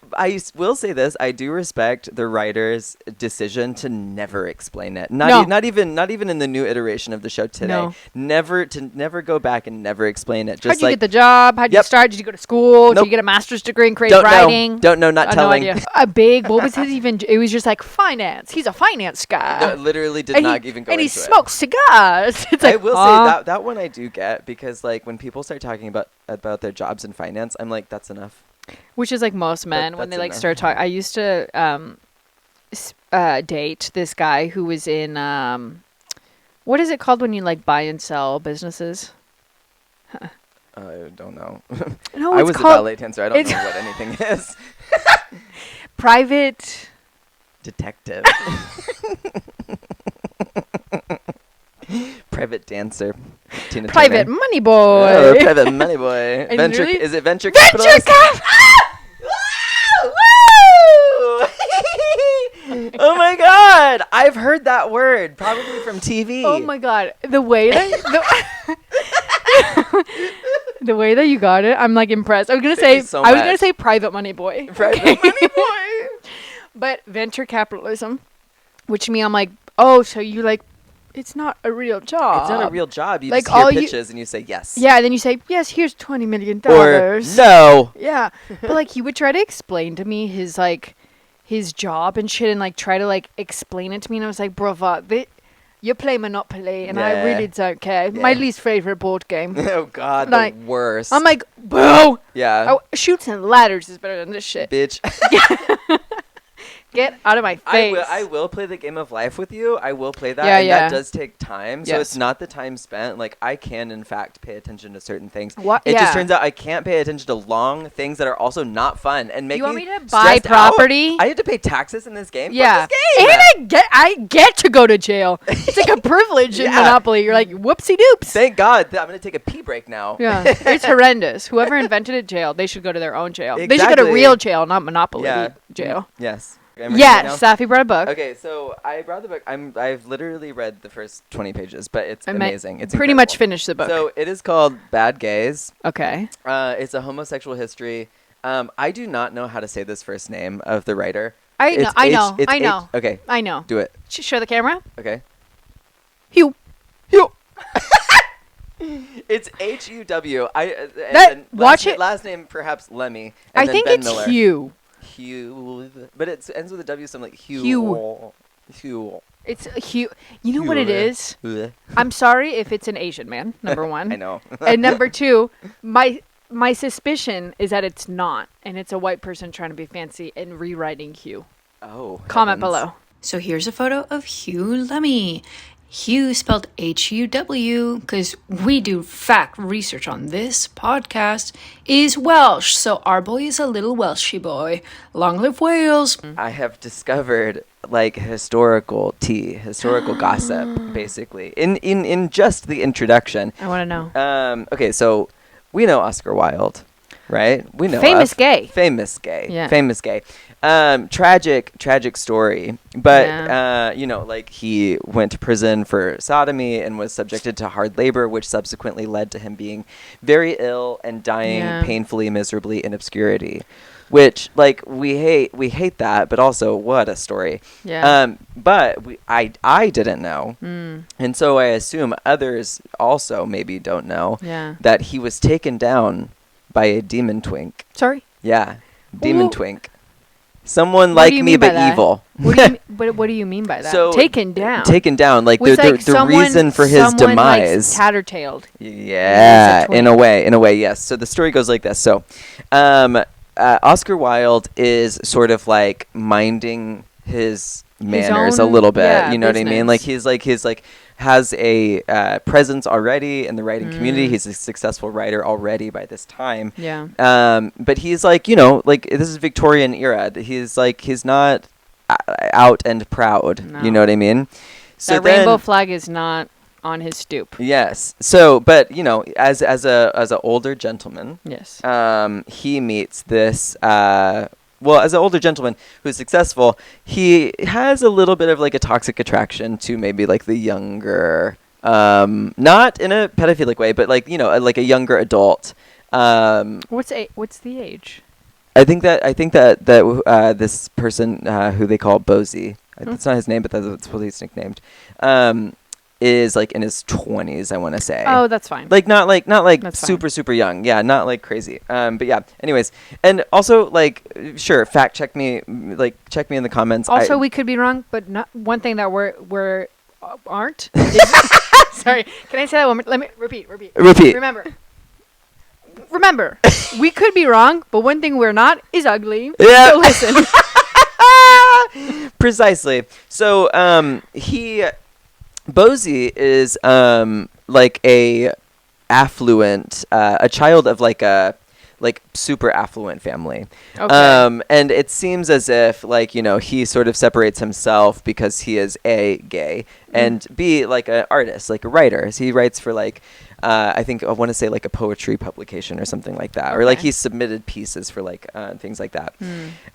will say this, I do respect the writer's decision to never explain it. Not even in the new iteration of the show today. No. Never go back and never explain it. Just How'd you get the job? How'd you start? Did you go to school? Did Nope. you get a master's degree in creative writing? Don't know, not telling. No idea. A big, what was his even? It was just like finance. He's a finance guy. No, literally did not even go and he into it. smokes cigars. It's like, I will say that one I do get, because like when people start talking about their jobs in finance, I'm like, that's enough. Which is like most men when they that's like enough. start talking. I used to date this guy who was in what is it called when you like buy and sell businesses? I don't know. No, I it's was a called ballet dancer. I don't know what anything is. private. Detective. Private dancer. Tina Private Turner. money boy. Oh, private money boy. And Venture. literally- Is it venture Venture capitalist? Woo! Oh my god! I've heard that word, probably from TV. Oh my god, the way that the way that you got it, I'm like impressed. I was gonna Thank you so I was gonna much. say private money boy. Private Okay. money boy. But venture capitalism, which to me, I'm like, oh, so you like, it's not a real job. It's not a real job. You Like, just hear all you- pitches and you say yes. Yeah, and then you say, yes, here's $20 million. Or no. Yeah, but like he would try to explain to me his like his job and shit, and like try to like explain it to me, and I was like, brother, you play Monopoly, and I Yeah. really don't care. My Yeah. least favorite board game. Oh god, Like, the worst. I'm like, boo! yeah. Oh, shoots and ladders is better than this shit. Bitch. Get out of my face. I will play the game of life with you. I will play that. Yeah, and yeah. that does take time. So Yes. it's not the time spent. Like, I can, in fact, pay attention to certain things. What? It Yeah. just turns out I can't pay attention to long things that are also not fun and make You want me me to buy stressed out. property? I have to pay taxes in this game? Fuck Yeah, this game! and I get to go to jail. It's like a privilege in Yeah. Monopoly. You're like, whoopsie doops. Thank God that I'm going to take a pee break now. Yeah, it's horrendous. Whoever invented a jail, they should go to their own jail. They should go to Exactly. real jail, not Monopoly Yeah. jail. Yes. I'm ready right Yes, now? Saffie brought a book. Okay, so I brought the book. I've literally read the first 20 pages, but it's amazing. It's pretty incredible. much finished the book. So it is called Bad Gays. Okay. It's a homosexual history. I do not know how to say this first name of the writer. I know. It's I H- know. it's I know. Okay, I know. do it. Show the camera. Okay. Hugh. Hugh. It's Huw. Watch it. Last name perhaps Lemmy. I And then think Ben it's Miller. Hugh. Hugh, but it ends with a W, so I'm like Hugh. Hugh. It's Hugh. You know what it is? Bleh. I'm sorry if it's an Asian man. Number one. I know. And number two, my suspicion is that it's not, and it's a white person trying to be fancy and rewriting Hugh. Oh. Comment heavens. below. So here's a photo of Hugh Lemmy. Hugh spelled Huw, because we do fact research on this podcast, is Welsh. So our boy is a little Welshy boy. Long live Wales. I have discovered like historical gossip, basically. In just the introduction. I want to know. Okay, so we know Oscar Wilde, right? We know Famous gay. Famous gay. Yeah. Famous gay. Tragic story. But Yeah. like he went to prison for sodomy and was subjected to hard labor, which subsequently led to him being very ill and dying painfully, miserably in obscurity. Which, like, we hate that, but also what a story. Yeah. But I didn't know, and so I assume others also maybe don't know Yeah. that he was taken down by a demon twink. Sorry. Yeah, demon Ooh. twink. Someone What like do you me, mean by but that? evil. What do you mean by that? So, taken down. Taken down, like Was the like the reason for his someone, demise. Like, tattertailed. Yeah, twink. in a way, yes. So the story goes like this. So, Oscar Wilde is sort of like minding his manners a own, little bit. yeah, You know what I mean? business. Like he's has a presence already in the writing community. He's a successful writer already by this time. Yeah. But he's like, like this is Victorian era. He's not out and proud. No. You know what I mean? So that rainbow flag is not on his stoop. Yes. So, but as a older gentleman, Yes. he meets this. As an older gentleman who's successful, he has a little bit of like a toxic attraction to maybe like the younger, not in a pedophilic way, but like like a younger adult. What's the age? I think that this person who they call Bosie, that's not his name, but that's what he's nicknamed. Is like in his 20s, I want to say. Oh, that's fine. Like not like That's super young. Yeah, not like crazy. But yeah. Anyways, and also like sure, fact check me. Like check me in the comments. Also, we could be wrong, but not one thing that we're aren't. Is sorry, can I say that one more? Let me repeat. Repeat. Remember, we could be wrong, but one thing we're not is ugly. Yeah. So listen. Precisely. So Bosie is like a affluent, a child of like a super affluent family. Okay. And it seems as if like he sort of separates himself because he is A, gay, and B, like an artist, like a writer. So he writes for like I think I want to say like a poetry publication or something like that, or like Okay. he's submitted pieces for like things like that.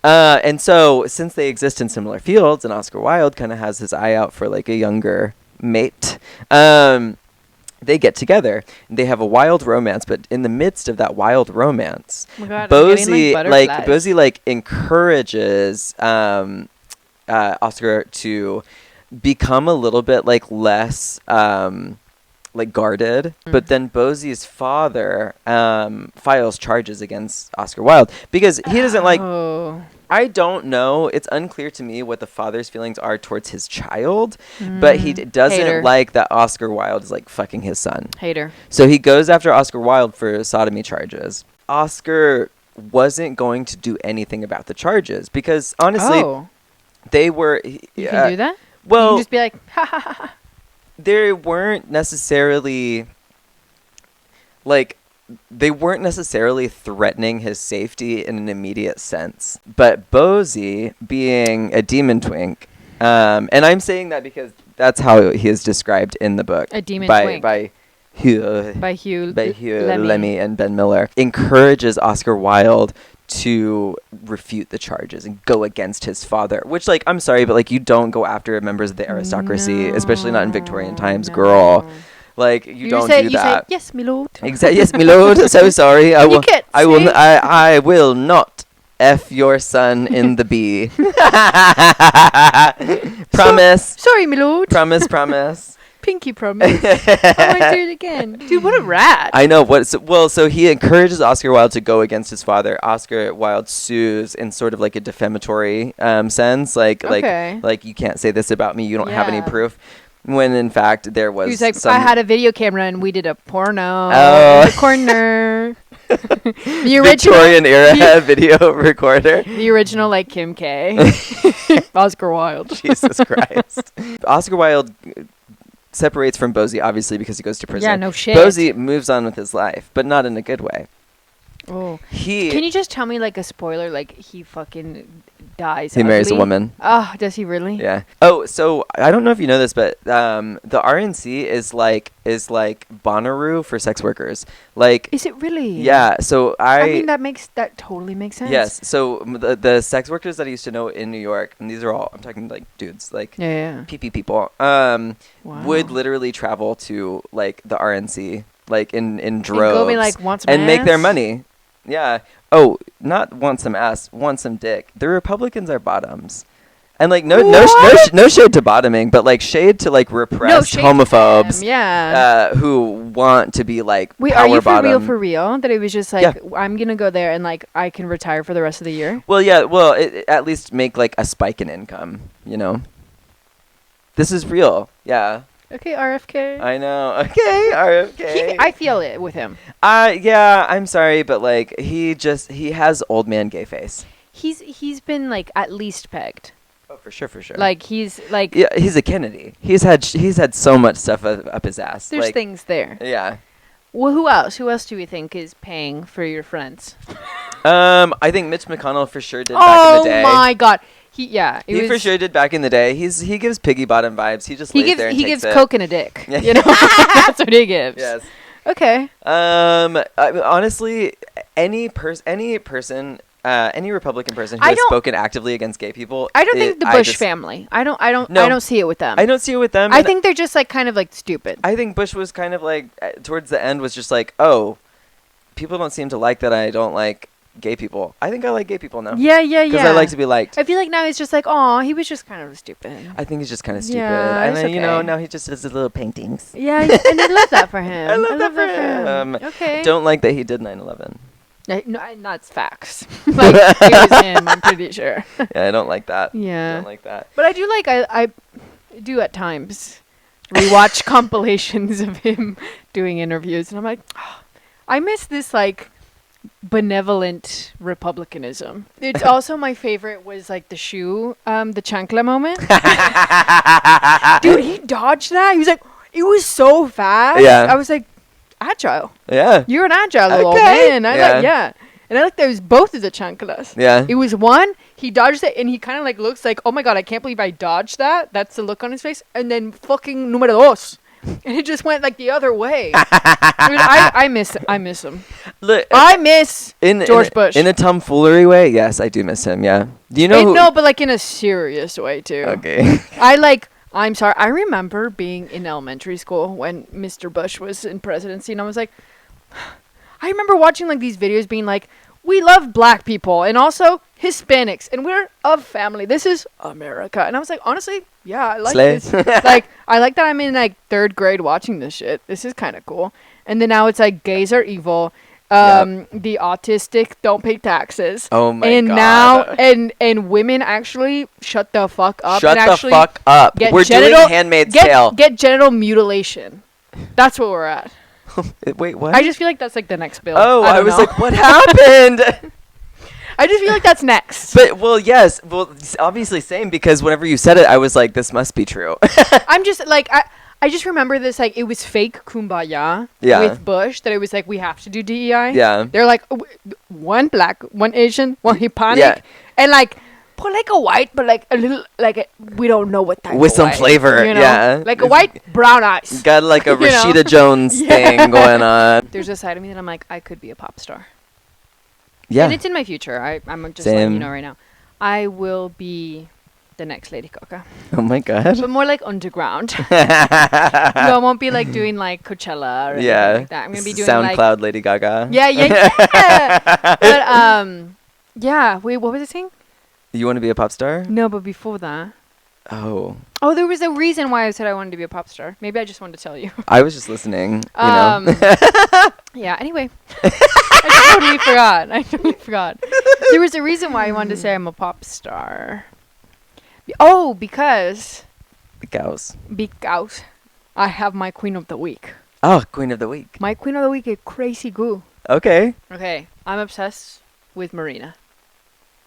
And so since they exist in similar fields, and Oscar Wilde kind of has his eye out for like a younger mate, they get together and they have a wild romance. But in the midst of that wild romance, Oh my God, I'm getting, butterflies. Bosie encourages Oscar to become a little bit like less guarded. But then Bosie's father files charges against Oscar Wilde because he doesn't like. Oh. I don't know. It's unclear to me what the father's feelings are towards his child, but he doesn't Hater. like that Oscar Wilde is like fucking his son. Hater. So he goes after Oscar Wilde for sodomy charges. Oscar wasn't going to do anything about the charges because honestly, they were. You can do that? Well, You can just be like, ha ha ha ha. they weren't necessarily threatening his safety in an immediate sense. But Bosie, being a demon twink, and I'm saying that because that's how he is described in the book. A demon twink. By Hugh Lemmy. Lemmy and Ben Miller, encourages Oscar Wilde to refute the charges and go against his father, which I'm sorry, but you don't go after members of the aristocracy, especially not in Victorian times, girl. You don't do that. You say, yes, my lord. Exactly. Yes, my lord. So sorry. I will. You can't I will. say- I will not F your son in the B. Promise. Sorry, my lord. Promise. Pinky promise. I might do it again. Dude, what a rat. I know. So he encourages Oscar Wilde to go against his father. Oscar Wilde sues in sort of like a defamatory sense. Like you can't say this about me. You don't have any proof. When in fact there was. He was like, I had a video camera and we did a porno Oh. in the corner. The original Victorian era video recorder. The original like Kim K. Oscar Wilde. Jesus Christ. Oscar Wilde separates from Bosie, obviously, because he goes to prison. Yeah, no shit. Bosie moves on with his life, but not in a good way. Oh. Can you just tell me like a spoiler, like he fucking dies? He marries a woman. Oh, does he really? Yeah. Oh, so I don't know if you know this, but the RNC is like Bonnaroo for sex workers. Like, is it really? Yeah. So I mean that totally makes sense. Yes. So the sex workers that I used to know in New York, and these are all, I'm talking like dudes, like PP people, would literally travel to like the RNC like in droves and go like want some and ass? make their money. Yeah. Oh, not want some ass, want some dick. The Republicans are bottoms. And like no shade to bottoming, but like shade to like repressed homophobes, who want to be like Wait, power are you bottom. for real? That it was just like I'm gonna go there and like I can retire for the rest of the year. Well, yeah, at least make like a spike in income, you know. This is real, yeah. Okay, RFK. I know. Okay, RFK. I feel it with him. Yeah, I'm sorry, but like he has old man gay face. He's been like at least pegged. Oh, for sure. Like he's like he's a Kennedy. He's had so much stuff up his ass. There's like, things there. Yeah. Well, who else? Who else do we think is paying for your friends? I think Mitch McConnell for sure did back in the day. Oh my God. He for sure did back in the day. He gives piggy bottom vibes. He just lays there and he takes gives it. Coke and a dick. You know, that's what he gives. Yes. Okay. Honestly, any Republican person who has spoken actively against gay people. I don't think the Bush family. I don't see it with them. I don't see it with them. I think they're just like kind of like stupid. I think Bush was kind of like towards the end was just like, oh, people don't seem to like that I don't like gay people. I think I like gay people now. Yeah. Because I like to be liked. I feel like now he's just like, oh, he was just kind of stupid. I think he's just kind of stupid. Yeah, and then, okay. now he just does his little paintings. Yeah, and I love that for him. I love that for him. Okay. Don't like that he did 9/11. No, that's facts. Like, it was him, I'm pretty sure. Yeah, I don't like that. Yeah. I don't like that. But I do like, I do at times rewatch compilations of him doing interviews, and I'm like, oh, I miss this, like, benevolent republicanism. It's also my favorite was like the shoe, the chancla moment. Dude, he dodged that. He was like, it was so fast. Yeah. I was like, agile. Yeah. You're an agile little man. And I like there was both of the chanclas. Yeah. It was one, he dodged it and he kind of like looks like, oh my God, I can't believe I dodged that. That's the look on his face. And then fucking número dos. And it just went like the other way. I miss him. Look, I miss George Bush. In a tomfoolery way, yes, I do miss him, yeah. Do you know No, but like in a serious way too. Okay. I'm sorry. I remember being in elementary school when Mr. Bush was in presidency, and I was like, I remember watching like these videos being like, we love black people and also Hispanics, and we're a family. This is America. And I was like, honestly, yeah, I like this. Like, I like that I'm in like 3rd grade watching this shit. This is kind of cool. And then now it's like gays are evil. The autistic don't pay taxes. Oh my God. God. And women actually shut the fuck up. Shut and the fuck up. We're doing Handmaid's Tale. Get genital mutilation. That's what we're at. Wait, what? I just feel like that's like the next bill. Oh, I was like, what happened? I just feel like that's next. But, yes. Well, obviously same, because whenever you said it, I was like, this must be true. I'm just like, I just remember this, like, it was fake kumbaya with Bush, that it was like, we have to do DEI. Yeah. They're like, one black, one Asian, one Hispanic, and like, put like a white, but like a little, like, we don't know what type with of some white, flavor, you know? yeah. Like a white, brown eyes. Got like a Rashida Jones thing going on. There's a side of me that I'm like, I could be a pop star. Yeah. And it's in my future. I'm just letting you know right now. I will be the next Lady Gaga. Oh my God. But more like underground. No, I won't be like doing like Coachella or anything like that. I'm gonna be doing SoundCloud like Lady Gaga. Yeah. But Yeah. Wait, what was I saying? You want to be a pop star? No, but before that. Oh, Oh, there was a reason why I said I wanted to be a pop star. Maybe I just wanted to tell you. I was just listening. Yeah, anyway. I totally forgot. There was a reason why I wanted to say I'm a pop star. Oh, because Cows. I have my Queen of the Week. Oh, Queen of the Week. My Queen of the Week is Crazy Goo. Okay. Okay, I'm obsessed with Marina.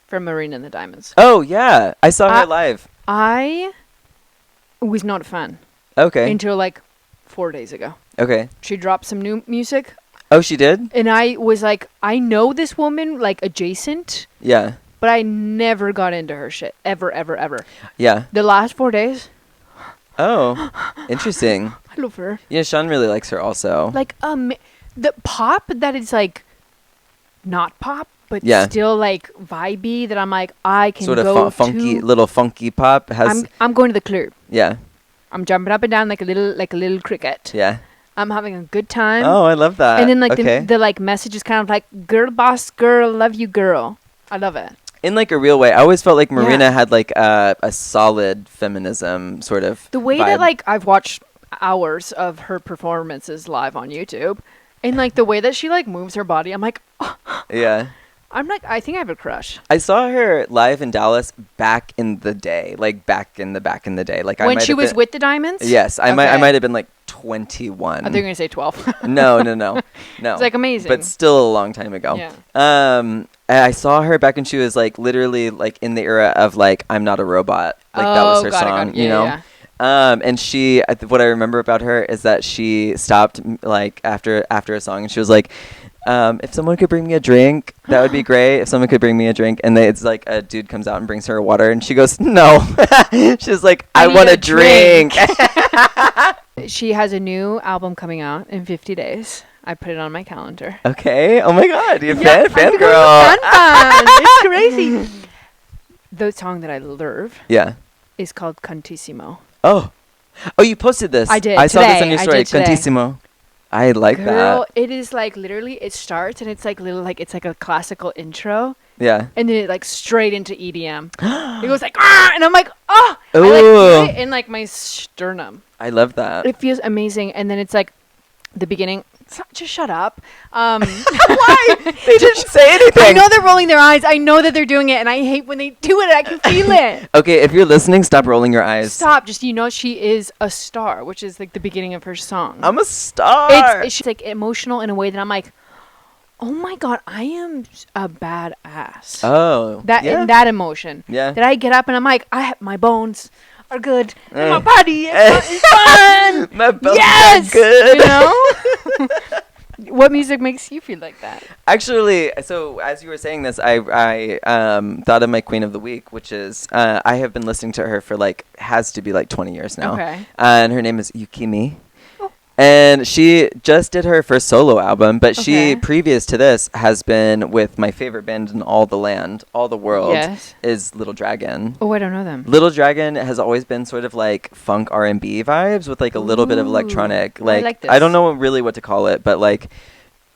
From Marina and the Diamonds. Oh, yeah. I saw her live. I was not a fan. Okay. Until like 4 days ago. Okay. She dropped some new music. Oh, she did? And I was like, I know this woman, like, adjacent. Yeah. But I never got into her shit. Ever, ever, ever. Yeah. The last 4 days. Oh, interesting. I love her. Yeah, Sean really likes her also. Like, the pop that is, like, not pop, but Yeah. still, like, vibey, that I'm like, I can sort of go funky, to. little funky pop has. I'm going to the club. Yeah. I'm jumping up and down like a little cricket. Yeah. I'm having a good time. Oh, I love that. And then, like, okay. the like message is kind of like, girl boss girl, love you girl. I love it. In like a real way. I always felt like Marina Yeah. had like a solid feminism sort of The way vibe. that, like, I've watched hours of her performances live on YouTube, and, like, the way that she, like, moves her body, I'm like, oh. Yeah. I'm like, I think I have a crush. I saw her live in Dallas back in the day. Like back in the day. Like I When might she have was been, with the Diamonds? Yes, I Okay. might have been like 21. I thought you were going to say 12. No. It's, like, amazing. But still a long time ago. Yeah. I saw her back when she was like literally like in the era of like I'm Not a Robot. Like that was her song, got it. you know. Yeah. And she, what I remember about her is that she stopped like after a song and she was like, if someone could bring me a drink, that would be great. If someone could bring me a drink, and it's like a dude comes out and brings her water, and she goes, no. She's like, I need want a a drink. She has a new album coming out in 50 days. I put it on my calendar. Okay. Oh my God, you Yeah, fan I'm girl. fan. It's crazy. The song that I love Yeah. is called Cantissimo. Oh, you posted this. I did, I saw this today. on your I story. did today. Cantissimo. I like Girl, that. it is like literally it starts and it's like little like it's like a classical intro Yeah. and then it like straight into EDM. It goes like and I'm like, oh, I Ooh. like feel it in like my sternum. I love that. It feels amazing, and then it's like the beginning. Just shut up. Why? They didn't say anything. I know they're rolling their eyes. I know that they're doing it, and I hate when they do it. I can feel it. Okay, if you're listening, stop rolling your eyes. Stop. Just, she is a star, which is like the beginning of her song. I'm a star. She's like emotional in a way that I'm like, oh my God, I am a badass. Oh. In that emotion. Yeah. That I get up and I'm like, my bones are good. And my body is fun. My bones Yes. are good. You know? What music makes you feel like that? Actually, so as you were saying this, I thought of my Queen of the Week, which is I have been listening to her for has to be 20 years now. Okay. And her name is Yukimi. And she just did her first solo album, but she, previous to this, has been with my favorite band in all the land, all the world, is Little Dragon. Oh, I don't know them. Little Dragon has always been sort of like funk R&B vibes with a little bit of electronic. I like this. I don't know really what to call it, but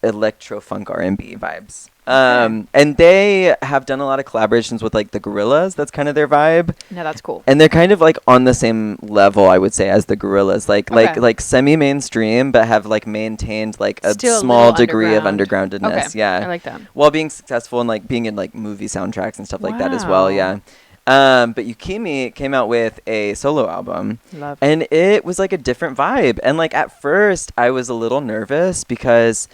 electro funk R&B vibes. And they have done a lot of collaborations with the Gorillaz. That's kind of their vibe. No, that's cool. And they're kind of on the same level, I would say, as the Gorillaz. Like semi-mainstream, but have maintained a Still small little degree of underground. undergroundedness. Okay. Yeah. I like that. While being successful and being in movie soundtracks and stuff like that as well. Wow. Yeah. But Yukimi came out with a solo album. Love. And it was a different vibe. And at first I was a little nervous because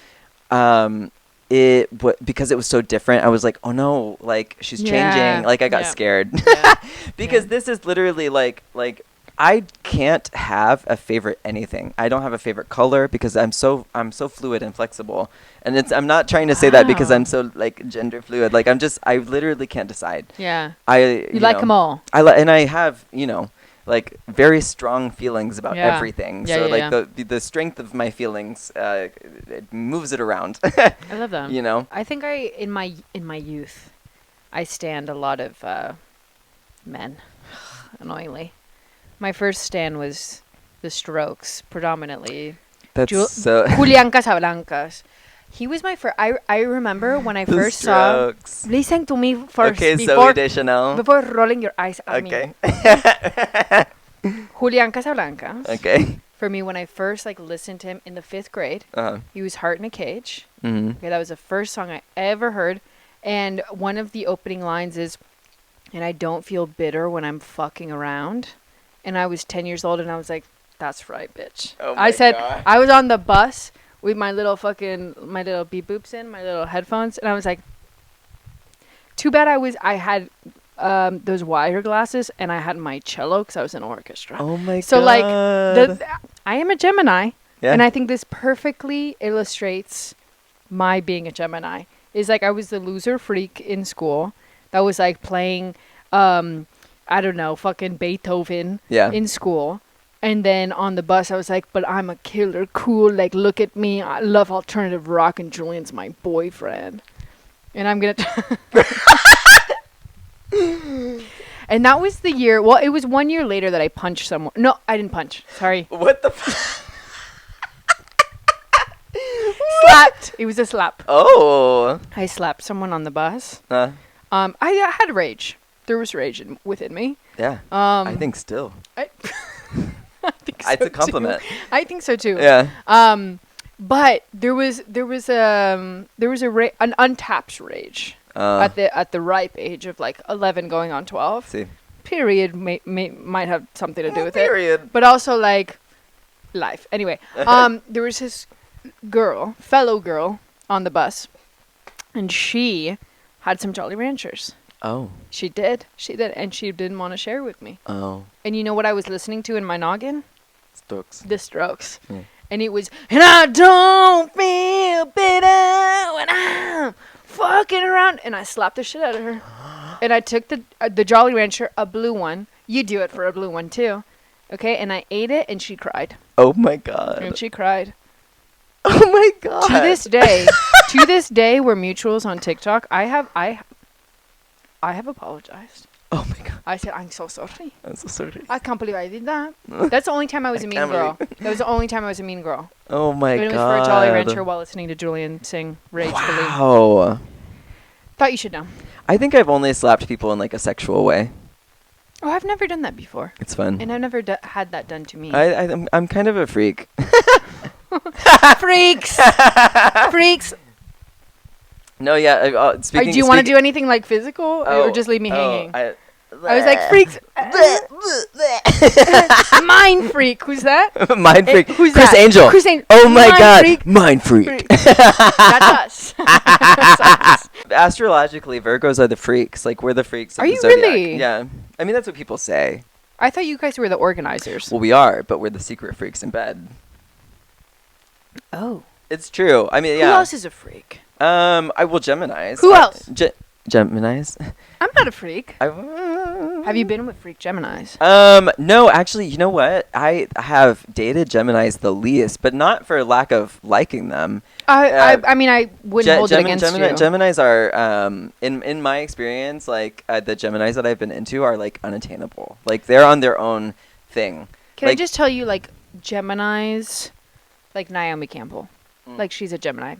because it was so different. I was like, oh no, she's changing. I got scared. Because this is literally I can't have a favorite anything. I don't have a favorite color because I'm so fluid and flexible. And I'm not trying to say that because I'm so gender fluid. I literally can't decide. Yeah. You like them all. And I have, very strong feelings about Yeah. everything. Yeah, So yeah, the strength of my feelings it moves it around. I love them. You know? I think in my youth, I stand a lot of men. Annoyingly, my first stand was the Strokes, predominantly. That's so Julian Casablancas. He was my first. I remember when I The first saw. Strokes. Listen to me first. Okay, before, Zoe Deschanel. before rolling your eyes at me. Okay. Julian Casablancas. Okay. For me, when I first like listened to him in the 5th grade, he was Heart in a Cage. Mm-hmm. Okay, that was the first song I ever heard, and one of the opening lines is, "And I don't feel bitter when I'm fucking around." And I was 10 years old, and I was like, "That's right, bitch." Oh I my said, God. I was on the bus with my little beep boops in, my little headphones, and I was like, too bad I had those wire glasses, and I had my cello because I was in orchestra. Oh my So God. like, I am a Gemini, Yeah. and I think this perfectly illustrates my being a Gemini. Is like I was the loser freak in school that was like playing, I don't know, fucking Beethoven Yeah. in school. And then on the bus, I was like, but I'm a killer, cool, like, look at me. I love alternative rock, and Julian's my boyfriend. And I'm going to... And that was the year... Well, it was 1 year later that I punched someone. No, I didn't punch. Sorry. What the Slapped. It was a slap. Oh. I slapped someone on the bus. Uh, I had rage. There was rage within me. yeah. I think still. I think so It's a compliment. too. I think so too. Yeah. But there was an untapped rage at the ripe age of like 11 going on 12. See. Period might have something to do with Period. it. But also like life. Anyway, there was this fellow girl on the bus, and she had some Jolly Ranchers. Oh. She did, and she didn't want to share with me. Oh. And you know what I was listening to in my noggin? Strokes. The Strokes. Mm. And it was, and I don't feel bitter when I'm fucking around. And I slapped the shit out of her. And I took the Jolly Rancher, a blue one. You do it for a blue one too. Okay? And I ate it, and she cried. Oh my God. And she cried. Oh my God. To this day, we're mutuals on TikTok. I have apologized. Oh my God. I said, I'm so sorry. I'm so sorry. I can't believe I did that. That's the only time I was a mean can't girl. That was the only time I was a mean girl. Oh my And it was God. for a Jolly Rancher while listening to Julian sing ragefully. Wow. Thought you should know. I think I've only slapped people in like a sexual way. Oh, I've never done that before. It's fun. And I've never had that done to me. I'm kind of a freak. Freaks! Freaks! No, yeah. Speaking. Do you want to do anything like physical? Or just leave me hanging? I was like, freaks! Mind freak. Who's that? Mind freak. Who's Chris that? Angel. Chris Angel. Oh my Mind God. freak. Mind freak. That's us. That's us. Astrologically, Virgos are the freaks. Like, we're the freaks of Are the you zodiac. really? Yeah. I mean, that's what people say. I thought you guys were the organizers. Well, we are, but we're the secret freaks in bed. Oh. It's true. I mean, yeah. Who else is a freak? Geminis. Who else? Geminis. I'm not a freak. Have Have you been with freak Geminis? No, actually, you know what? I have dated Geminis the least, but not for lack of liking them. I mean, I wouldn't hold it against you. Geminis are, in my experience, like, the Geminis that I've been into are, like, unattainable. Like, they're on their own thing. Can I just tell you, like, Geminis, like Naomi Campbell, like, she's a Gemini.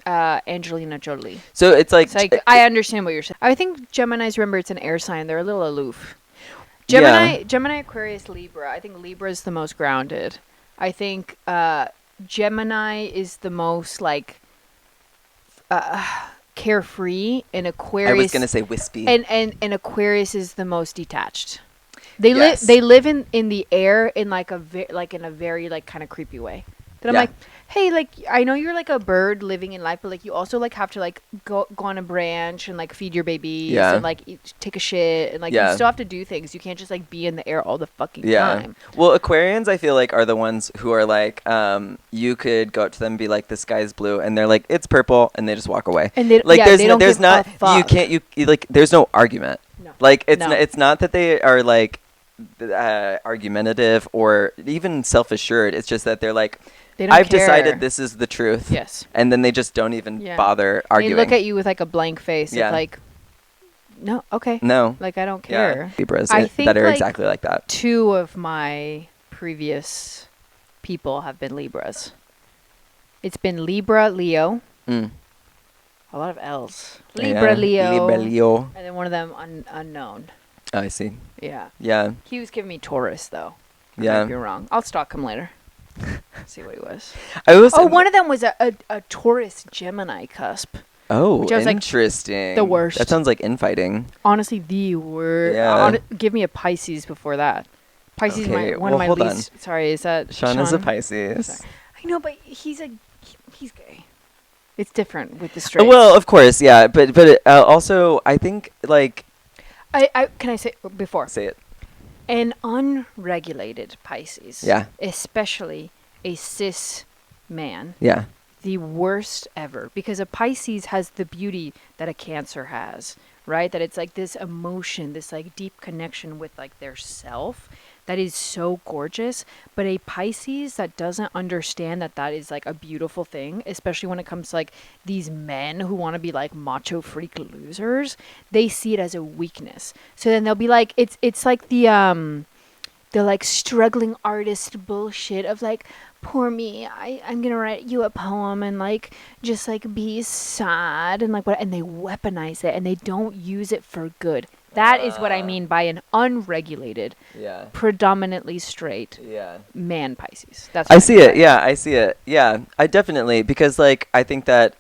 Angelina Jolie. So it's like I understand what you're saying. I think Geminis, remember, it's an air sign. They're a little aloof. Gemini, Aquarius, Libra. I think Libra is the most grounded. I think Gemini is the most like carefree, and Aquarius. I was gonna say wispy. And Aquarius is the most detached. They Yes. live in the air in like in a very like kind of creepy way. That I'm Yeah. like, hey, like, I know you're like a bird living in life, but like you also like have to like go on a branch and like feed your babies and like take a shit, and like you still have to do things. You can't just like be in the air all the fucking time. Well, Aquarians, I feel like, are the ones who are like, you could go up to them and be like, the sky's blue, and they're like, it's purple, and they just walk away. And they like, they don't give a fuck. You can't, you like, there's no argument. No. Like, it's No. it's not that they are like argumentative or even self-assured. It's just that they're like, They don't I've care. decided this is the truth. Yes. And then they just don't even bother They arguing. look at you with like a blank face. Yeah. Of like, no, okay. No. Like, I don't Yeah. care. Libras I think, that are like, exactly like that. 2 of my previous people have been Libras. It's been Libra, Leo, Mm. A lot of L's. Yeah. Libra, Leo. Libra, Leo. And then one of them unknown. Oh, I see. Yeah. Yeah. He was giving me Taurus, though. I Yeah. might be wrong. I'll stalk him later. See what he was. I was. One of them was a Taurus Gemini cusp. Oh, which I was like, interesting. the worst. That sounds like infighting. Honestly, the worst. Yeah. Give me a Pisces before that. Pisces, Okay, one of my hold least. on. Sorry, is that Sean is a Pisces. Sorry. I know, but he's gay. It's different with the straights. Well, of course, yeah, but also I think like I can I say before say it. an unregulated Pisces. Yeah. Especially a cis man. Yeah. The worst ever, because a Pisces has the beauty that a Cancer has, right? That it's like this emotion, this like deep connection with like their self that is so gorgeous. But a Pisces that doesn't understand that is like a beautiful thing, especially when it comes to like these men who want to be like macho freak losers, they see it as a weakness. So then they'll be like, it's like the like struggling artist bullshit of like, poor me, I'm gonna write you a poem and like just like be sad and like what, and they weaponize it and they don't use it for good. That is what I mean by an unregulated, predominantly straight man Pisces. That's what I see it. Yeah, I see it. Yeah, I definitely, because like I think that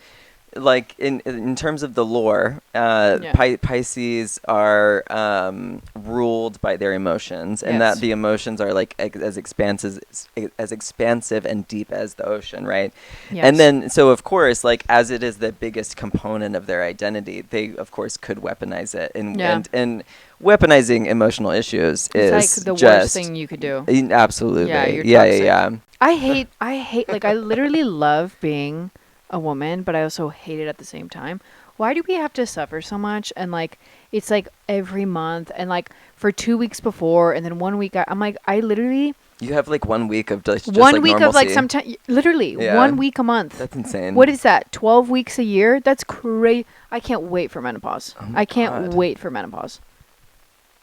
like in terms of the lore, Pisces are ruled by their emotions, and that the emotions are like as expansive and deep as the ocean, right? Yes. And then so of course, like as it is the biggest component of their identity, they of course could weaponize it, and weaponizing emotional issues is like the just worst thing you could do. Absolutely. Yeah. I hate like I literally love being a woman, but I also hate it at the same time. Why do we have to suffer so much? And like it's like every month, and like for 2 weeks before, and then 1 week I'm like, I literally you have like 1 week of just 1 like week normalcy. of like sometimes literally 1 week a month. That's insane. What is that? 12 weeks a year? That's crazy. I can't wait for menopause. I can't wait for menopause.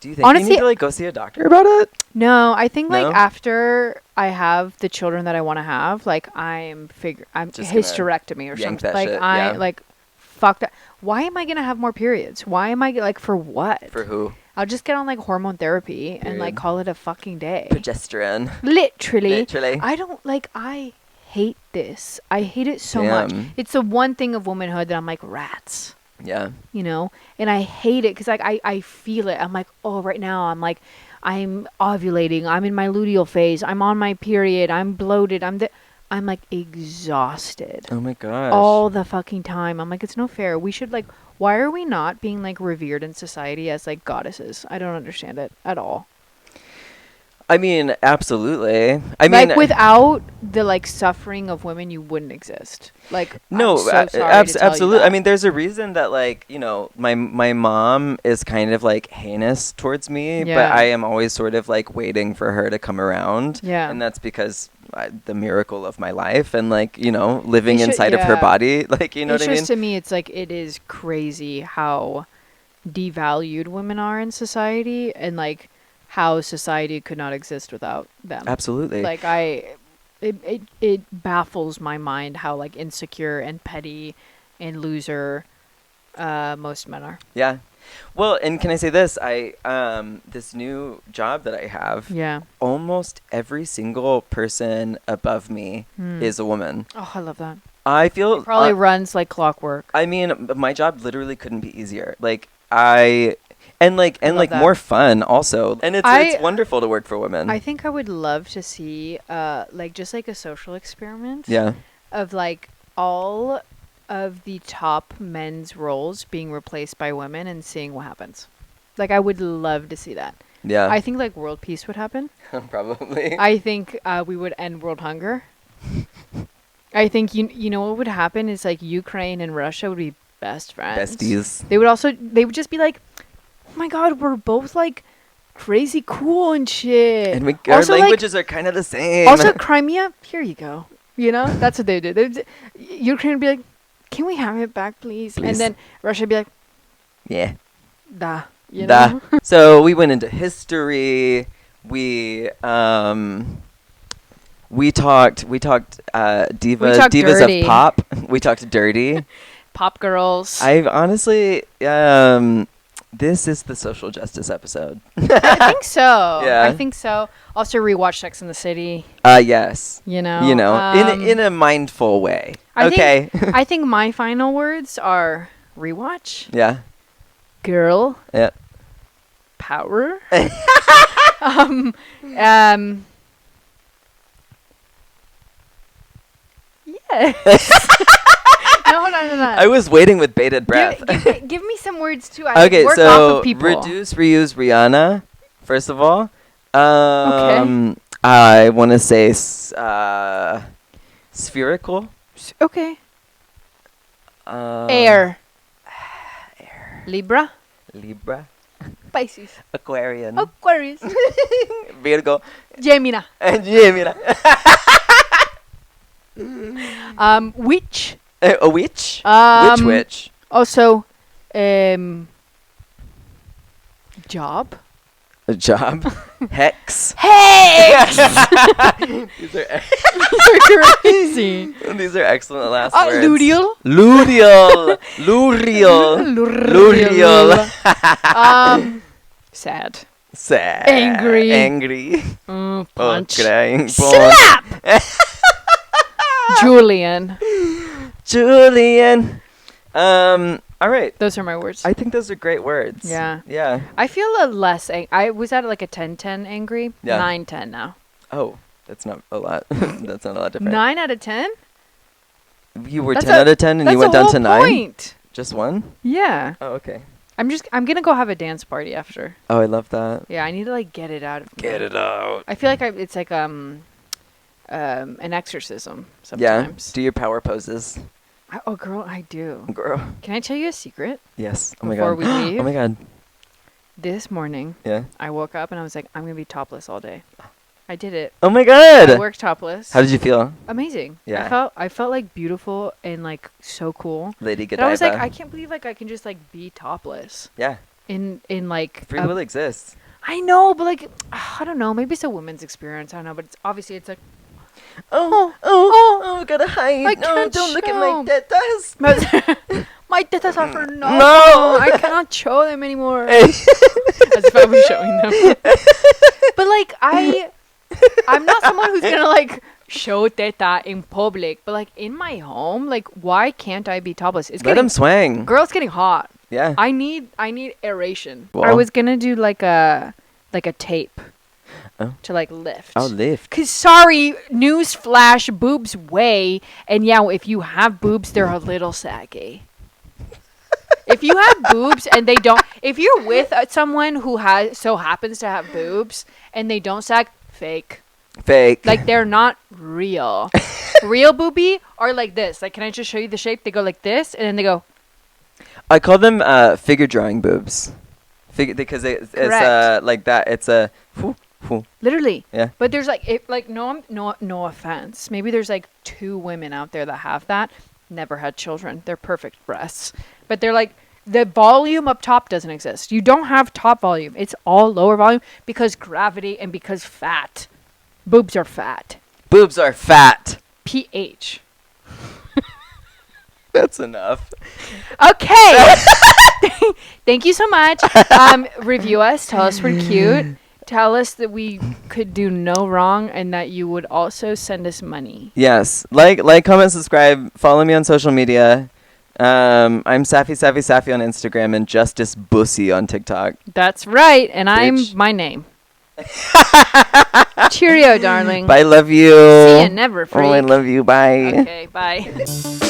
Do you think you need to like go see a doctor about it? No, I think like after I have the children that I want to have, like I'm just hysterectomy or something. Like like fuck that. Why am I gonna have more periods? Why am I like for what? For who? I'll just get on like hormone therapy and like call it a fucking day. Progesterone. Literally. I don't like. I hate this. I hate it so much. It's the one thing of womanhood that I'm like rats. Yeah. You know, and I hate it because like I feel it. I'm like, oh, right now I'm like, I'm ovulating. I'm in my luteal phase. I'm on my period. I'm bloated. I'm like exhausted. Oh my gosh. All the fucking time. I'm like, it's no fair. We should like, why are we not being like revered in society as like goddesses? I don't understand it at all. I mean, absolutely. I mean, like without the like suffering of women, you wouldn't exist. Like no, I'm so sorry to tell absolutely. you that. I mean, there's a reason that like my mom is kind of like heinous towards me, but I am always sort of like waiting for her to come around. Yeah, and that's because the miracle of my life and like living inside of her body, like what I mean. It's just to me, it's like it is crazy how devalued women are in society, and like how society could not exist without them. Absolutely. Like it baffles my mind how like insecure and petty and loser most men are. Yeah. Well, and can I say this? This new job that I have, almost every single person above me is a woman. Oh, I love that. I feel it probably runs like clockwork. I mean, my job literally couldn't be easier. Like And more fun also, and it's wonderful to work for women. I think I would love to see like just like a social experiment. Yeah. Of like all of the top men's roles being replaced by women and seeing what happens. Like I would love to see that. Yeah. I think like world peace would happen. Probably. I think we would end world hunger. I think you know what would happen is like Ukraine and Russia would be best friends. Besties. They would just be like, oh my god, we're both like crazy cool and shit. And our languages are kind of the same. Also, Crimea, here you go. That's what they do. Ukraine would be like, can we have it back, please? And then Russia would be like, yeah. Da. So we went into history. We talked divas dirty. of pop. We talked dirty. Pop girls. I honestly, this is the social justice episode. I think so. Yeah. I think so. Also rewatch Sex in the City. Yes. You know. In a mindful way. I think my final words are rewatch. Yeah. Girl. Yeah. Power. Yes. No. I was waiting with bated breath. Give me some words too. I Okay, work so off of people. reduce, reuse, Rihanna. First of all, Okay. I want to say spherical. Okay. Air. Libra. Libra. Pisces. Aquarian. Aquarius. Virgo. Gemini. Gemini. Witch. A witch. Witch. Also, job. A job. Hex. Hex. These are Crazy. these are excellent last words. Ludial. Luriel. Luriel. Sad. Sad. Angry. Oh, Punch. crying. Slap. Julian. All right. Those are my words. I think those are great words. Yeah. Yeah. I feel a less. I was at like a 10-10 angry. Yeah. 9-10 now. Oh, that's not a lot. That's not a lot different. 9 out of 10. You were That's 10 out of 10 and you went down to 9? Point. Just one? Yeah. Oh, okay. I'm gonna go have a dance party after. Oh, I love that. Yeah, I need to like get it out of me. Get it out. I feel like it's like an exorcism Yeah. sometimes. Do your power poses. Oh, girl, I do. Girl. Can I tell you a secret? Yes. Oh my Before god. we leave? Oh my god. This morning, Yeah. I woke up and I was like, I'm gonna be topless all day. I did it. Oh my I god. worked topless. How did you feel? Amazing. Yeah. I felt like beautiful and like so cool. Lady Godiva. And I was like, I can't believe like I can just like be topless Yeah. in like Free will exists. I know, but like I don't know. Maybe it's a women's experience. I don't know, but it's obviously it's like Oh, gotta hide. I No, can't don't look at show. my tetas. my tetas are for no. No. I cannot show them anymore. As if I was showing them. But like I'm not someone who's gonna like show teta in public, but like in my home, like why can't I be topless? It's Let getting him swing. girl, it's getting hot. Yeah. I need aeration. Well. I was gonna do like a tape Oh. to like lift. I'll lift. Cause sorry, news flash, boobs weigh, and yeah, if you have boobs, they're a little saggy. If you have boobs and they don't, if you're with someone who happens to have boobs and they don't sag, fake. Fake. Like they're not real. Real boobie are like this. Like, can I just show you the shape? They go like this, and then they go. I call them figure drawing boobs. Because it's Correct. like that. It's a. Literally. Yeah. But there's like no offense. Maybe there's like 2 women out there that have that. Never had children. They're perfect breasts. But they're like the volume up top doesn't exist. You don't have top volume. It's all lower volume because gravity and because fat. Boobs are fat. Boobs are fat. pH. That's enough. Okay. Thank you so much. Review us. Tell us we're cute. Tell us that we could do no wrong and that you would also send us money. Yes. Like, comment, subscribe. Follow me on social media. I'm Saffie on Instagram and Justice Bussy on TikTok. That's right. And Bitch. I'm my name. Cheerio, darling. Bye. Love you. See ya, never freak. Oh, I love you. Bye. Okay, bye.